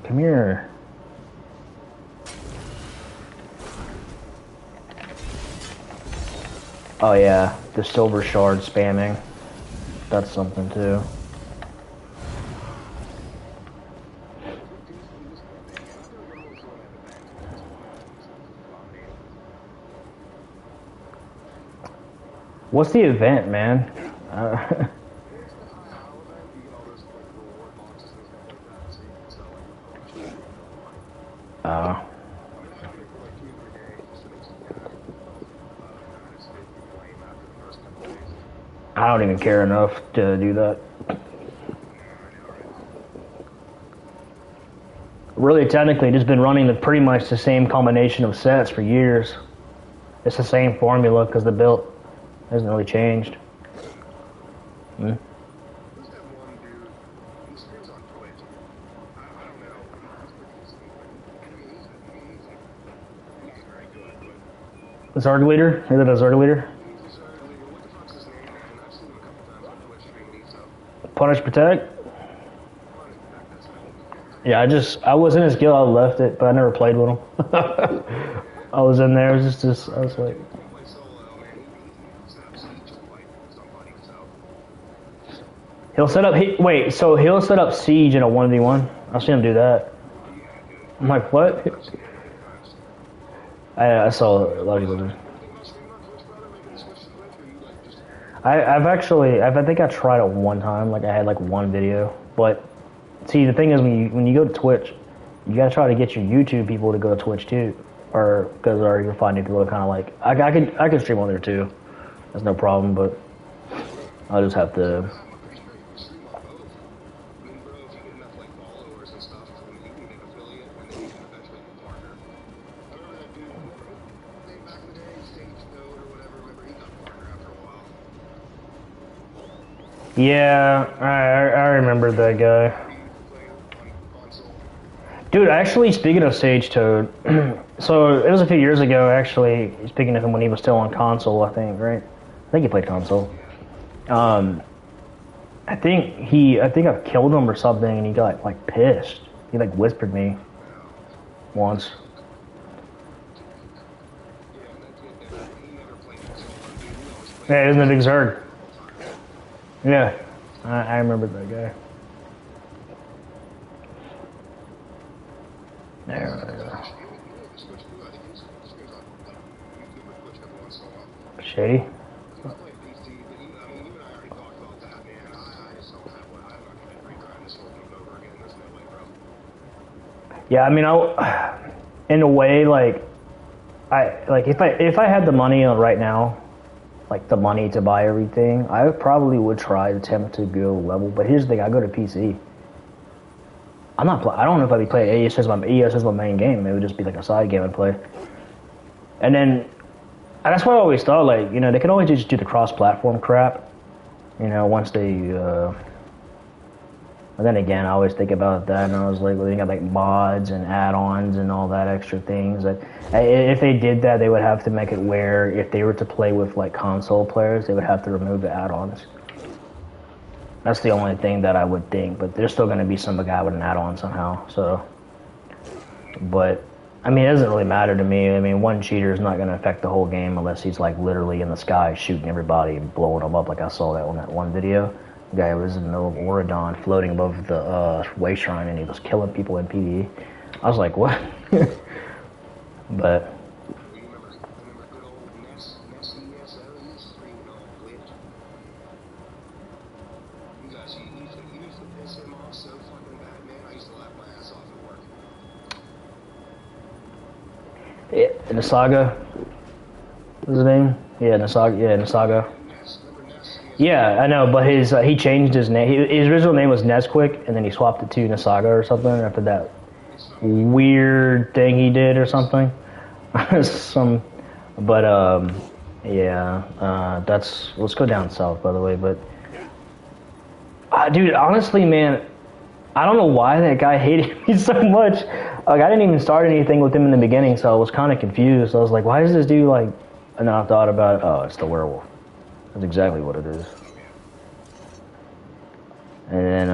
Come here. Oh yeah, the silver shard spamming. That's something too. What's the event, man? I don't even care enough to do that. Really, technically, just been running pretty much the same combination of sets for years. It's the same formula because the build hasn't really changed. The Zerg leader? Is it a Zerg leader? Punish Protect? Yeah, I was in his guild, I left it, but I never played with him. I was in there, it was just I was like... He'll set up, so he'll set up siege in a 1v1? I'll see him do that. I'm like, what? I saw a lot of people do. I think I tried it one time, like I had like one video, but see, the thing is when you go to Twitch, you gotta try to get your YouTube people to go to Twitch too, or you're finding people to kind of like, I could stream on there too, that's no problem, but I'll just have to. Yeah, I remember that guy. Dude, actually, speaking of Sage Toad, so it was a few years ago, actually, speaking of him when he was still on console, I think, right? I think he played console. I think I killed him or something, and he got, like, pissed. He, like, whispered me once. Yeah, isn't it Big Zerg? Yeah, I remember that guy. There we go. Shady. Yeah, I mean, in a way, like, if I had the money right now, like the money to buy everything, I probably would try to attempt to go level. But here's the thing: I go to PC. I'm not. I don't know if I'd be playing ESO as my main game. It would just be like a side game I'd play. And then that's why I always thought, like, you know, they could always just do the cross-platform crap. You know, once they. But then again, I always think about that, and I was like, well, they got like mods and add-ons and all that extra things. That if they did that, they would have to make it where if they were to play with like console players, they would have to remove the add-ons. That's the only thing that I would think, but there's still going to be some guy with an add-on somehow. So, but I mean, it doesn't really matter to me. I mean, one cheater is not going to affect the whole game unless he's like literally in the sky shooting everybody and blowing them up, like I saw that on that one video. The guy was in the middle of Oregon floating above the way shrine and he was killing people in PvE. I was like, what? But yeah, Nasaga was his name? Yeah, Nasaga. Yeah, Nasaga. Yeah, I know, but his he changed his name. His original name was Nesquik, and then he swapped it to Nasaga or something after that weird thing he did or something. Yeah, that's. Let's go down south, by the way. But, dude, honestly, man, I don't know why that guy hated me so much. Like, I didn't even start anything with him in the beginning, so I was kind of confused. I was like, why is this dude like? And then I thought about it. Oh, it's the werewolf. That's exactly what it is. And then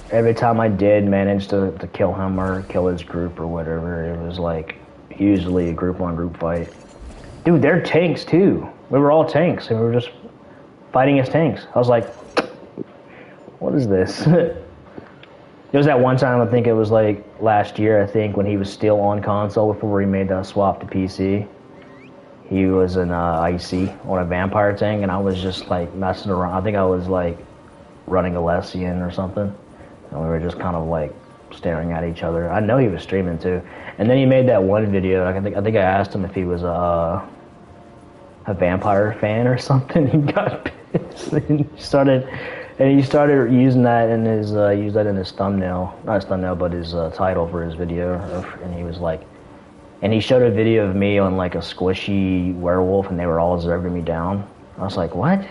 every time I did manage to kill him or kill his group or whatever, it was like usually a group-on-group fight. Dude, they're tanks too. We were all tanks, and we were just fighting as tanks. I was like, what is this? There was that one time, I think it was like last year, I think, when he was still on console before he made that swap to PC. He was an IC on a vampire tank, and I was just like messing around. I think I was like running a Lessian or something, and we were just kind of like staring at each other. I know he was streaming too, and then he made that one video. I think I asked him if he was a vampire fan or something. He got pissed and he started using that in his thumbnail, not his thumbnail, but his title for his video, and he was like. And he showed a video of me on like a squishy werewolf, and they were all observing me down. I was like, what?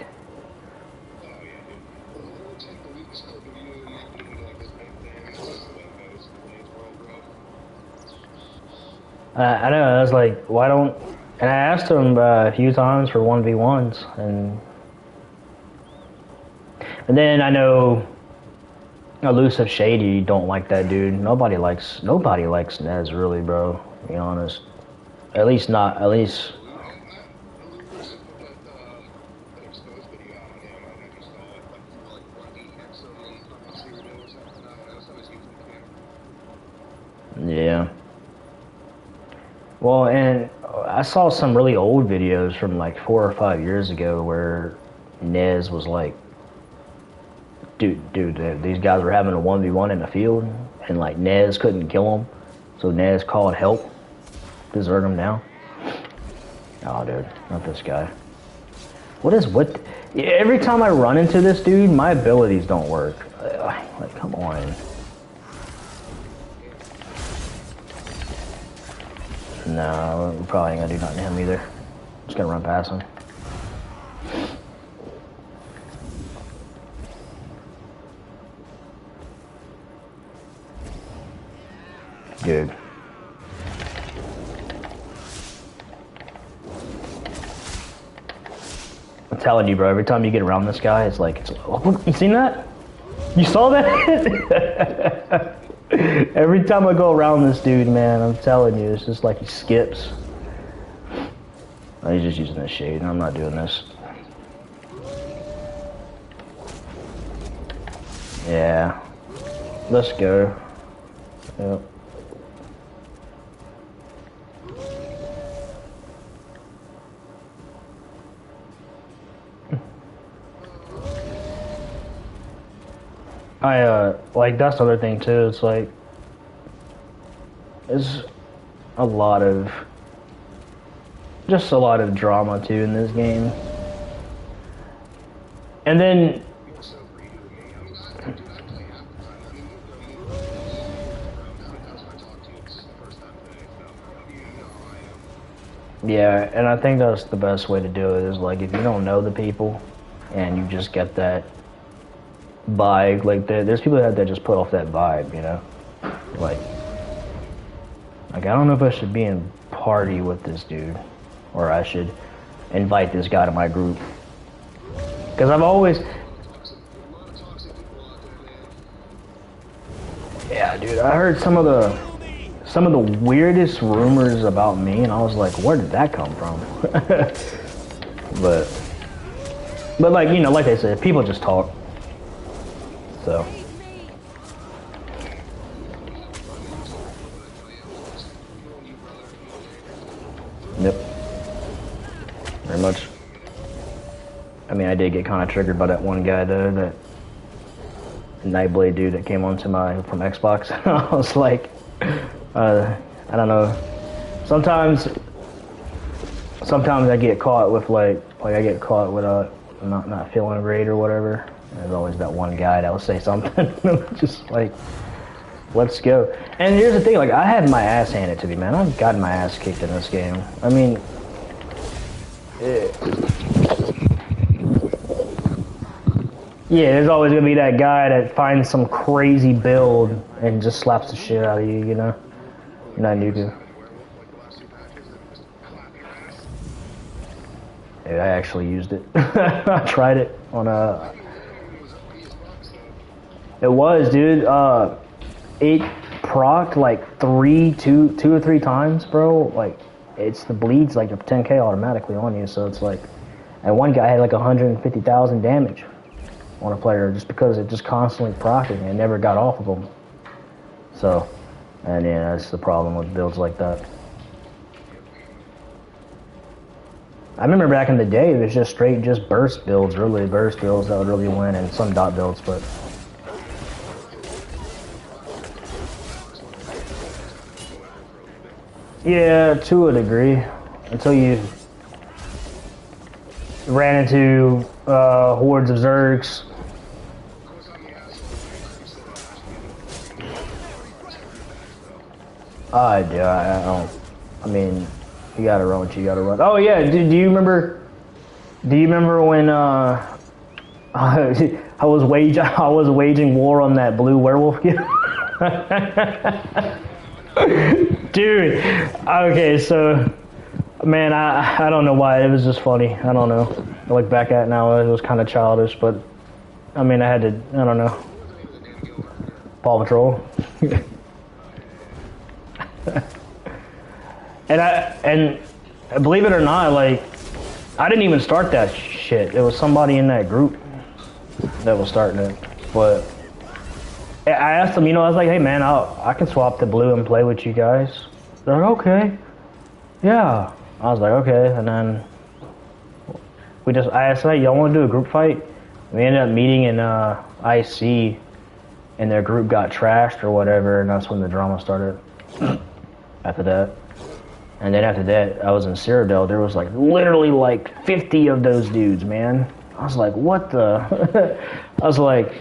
I know, I was like, why don't... And I asked him a few times for 1v1s, and then I know Elusive Shady don't like that dude. Nobody likes Nez, really, bro. To be honest, at least. Yeah. Well, and I saw some really old videos from like 4 or 5 years ago where Nez was like, dude, these guys were having a 1v1 in the field, and like Nez couldn't kill him. So Nez called help, desert him now. Oh, dude, not this guy. What? Every time I run into this dude, my abilities don't work. Like, come on. No, we probably ain't gonna do nothing to him either. Just gonna run past him. Dude. I'm telling you, bro, every time you get around this guy, it's like, oh, you seen that? You saw that? Every time I go around this dude, man, I'm telling you, it's just like he skips. Oh, he's just using this shade, and I'm not doing this. Yeah. Let's go. Yep. like that's the other thing too. It's like, there's a lot of, just a lot of drama too in this game. And then, yeah, and I think that's the best way to do it is like if you don't know the people and you just get that vibe, like there's people that just put off that vibe, you know? Like I don't know if I should be in party with this dude or I should invite this guy to my group. Because I've always... Yeah, dude, I heard some of the weirdest rumors about me, and I was like, where did that come from? but like, you know, like I said, people just talk. So. Yep. Very much. I mean, I did get kind of triggered by that one guy though, that Nightblade dude that came onto from Xbox. I was like, I don't know. Sometimes I get caught with like I get caught with not feeling great or whatever. And there's always that one guy that will say something, just like, let's go. And here's the thing, like I had my ass handed to me, man. I've gotten my ass kicked in this game. I mean, yeah, there's always gonna be that guy that finds some crazy build and just slaps the shit out of you, you know? You're not new to. Dude, I actually used it. I tried it on a... It was, dude. It procced like two or three times, bro. Like, it's the bleeds like a 10k automatically on you, so it's like... And one guy had like 150,000 damage on a player just because it just constantly proccing and never got off of them. So, and yeah, that's the problem with builds like that. I remember back in the day, it was just straight burst builds, really burst builds that would really win, and some dot builds, but. Yeah, to a degree, until you ran into hordes of Zergs. I don't. I mean, you gotta run what you gotta run. Oh yeah, do you remember? Do you remember when I was waging war on that blue werewolf kid? Dude, okay, so man, I don't know why, it was just funny. I don't know. I look back at it now, it was kind of childish, but I mean, I had to. I don't know. Paw Patrol. And believe it or not, like I didn't even start that shit. It was somebody in that group that was starting it. But I asked them, you know, I was like, hey man, I can swap to blue and play with you guys. They're like, okay, yeah. I was like, okay, and then I asked, hey, y'all want to do a group fight? We ended up meeting in IC, and their group got trashed or whatever, and that's when the drama started. After that. And then after that, I was in Cyrodiil. There was like literally like 50 of those dudes, man. I was like, what the? I was like,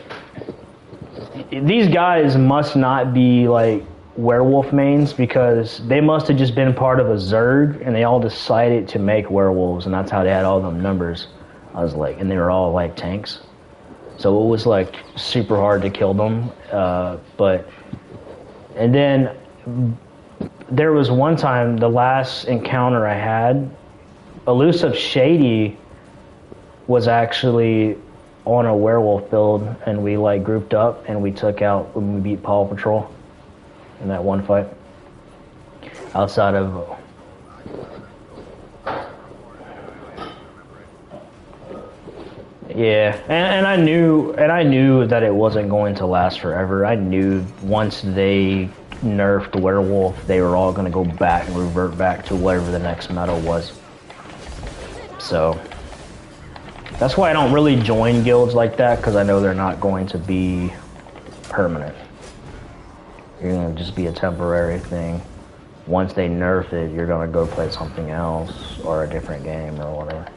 these guys must not be like werewolf mains, because they must have just been part of a Zerg and they all decided to make werewolves, and that's how they had all them numbers. I was like, and they were all like tanks. So it was like super hard to kill them. And then there was one time, the last encounter I had, Elusive Shady was actually on a werewolf build, and we like grouped up and we took out when we beat Paw Patrol in that one fight. Outside of yeah, and I knew that it wasn't going to last forever. I knew once they nerfed werewolf, they were all going to go back and revert back to whatever the next meta was. So that's why I don't really join guilds like that, because I know they're not going to be permanent. You're gonna just be a temporary thing. Once they nerf it, you're gonna go play something else or a different game or whatever.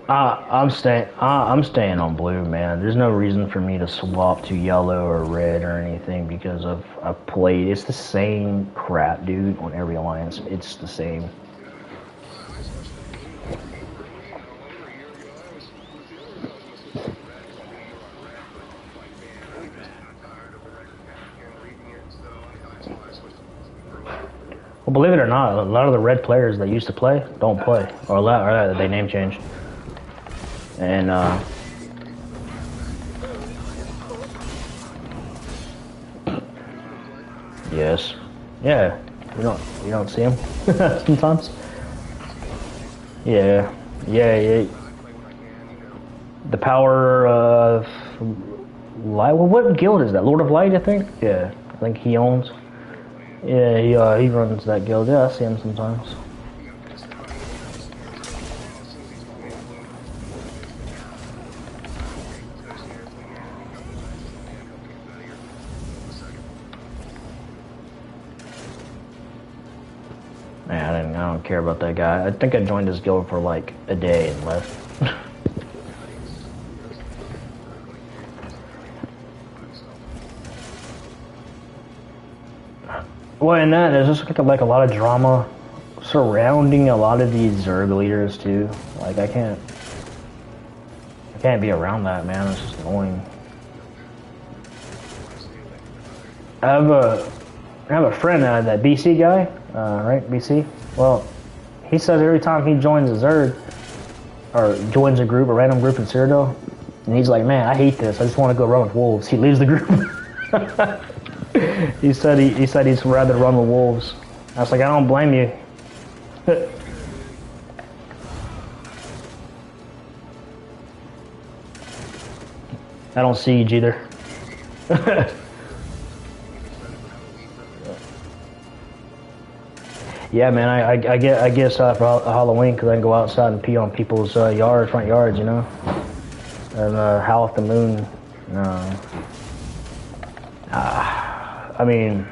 I'm staying on blue, man. There's no reason for me to swap to yellow or red or anything because I've played. It's the same crap, dude. On every alliance, it's the same. Well, believe it or not, a lot of the red players that used to play don't play, or they name changed. And yes, yeah, you don't see them sometimes. Yeah. The power of light. Well, what guild is that? Lord of Light, I think. Yeah, I think he owns. Yeah, he runs that guild. Yeah, I see him sometimes. Man, I don't care about that guy. I think I joined his guild for like a day and left. Well, and there's just like a lot of drama surrounding a lot of these Zerg leaders too. Like I can't be around that, man. It's just annoying. I have a friend, that BC guy, right? BC. Well, he says every time he joins a Zerg or joins a group, a random group in Cyrodiil, and he's like, "Man, I hate this. I just want to go run with wolves." He leaves the group. He said he'd rather run with wolves. I was like, I don't blame you. I don't siege either. Yeah, man, I get aside for Halloween because I can go outside and pee on people's front yards, you know, and howl at the moon. I mean,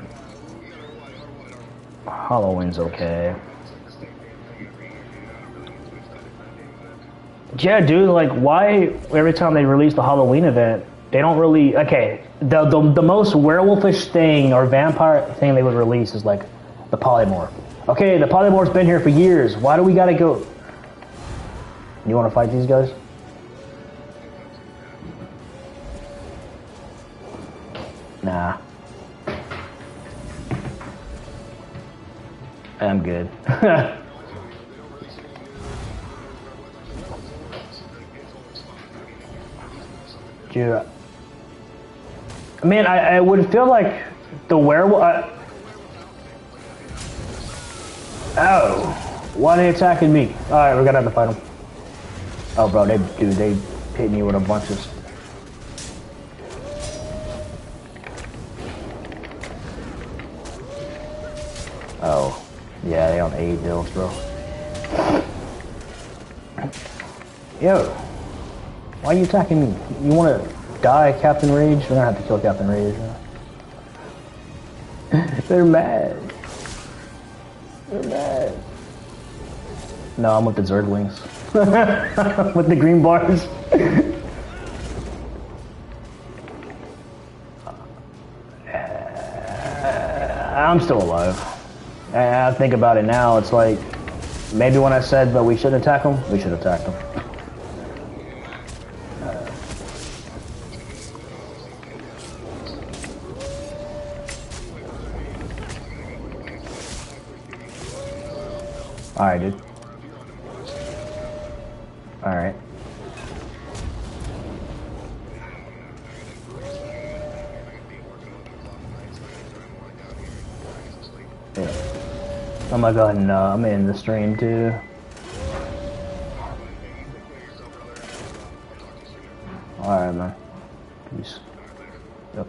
Halloween's okay. Yeah, dude, like, why every time they release the Halloween event, they don't really... Okay, the most werewolfish thing or vampire thing they would release is, like, the polymorph. Okay, the polymorph's been here for years. Why do we gotta go... You wanna fight these guys? Nah. I'm good. Dude, I mean, I would feel like the werewolf... Oh, why are they attacking me? Alright, we're gonna have to fight them. Oh, bro, they hit me with a bunch of... Oh. Yeah, they on 8 builds, bro. Yo, why are you attacking me? You want to die, Captain Rage? We're gonna have to kill Captain Rage. They're mad. They're mad. No, I'm with the Zerglings. With the green bars. I'm still alive. I think about it now, it's like, maybe when I said, but we shouldn't attack them, we should attack them. Alright, dude. Alright. Yeah. Oh my god, no, I'm in the stream too. Alright, man. Peace. Yep.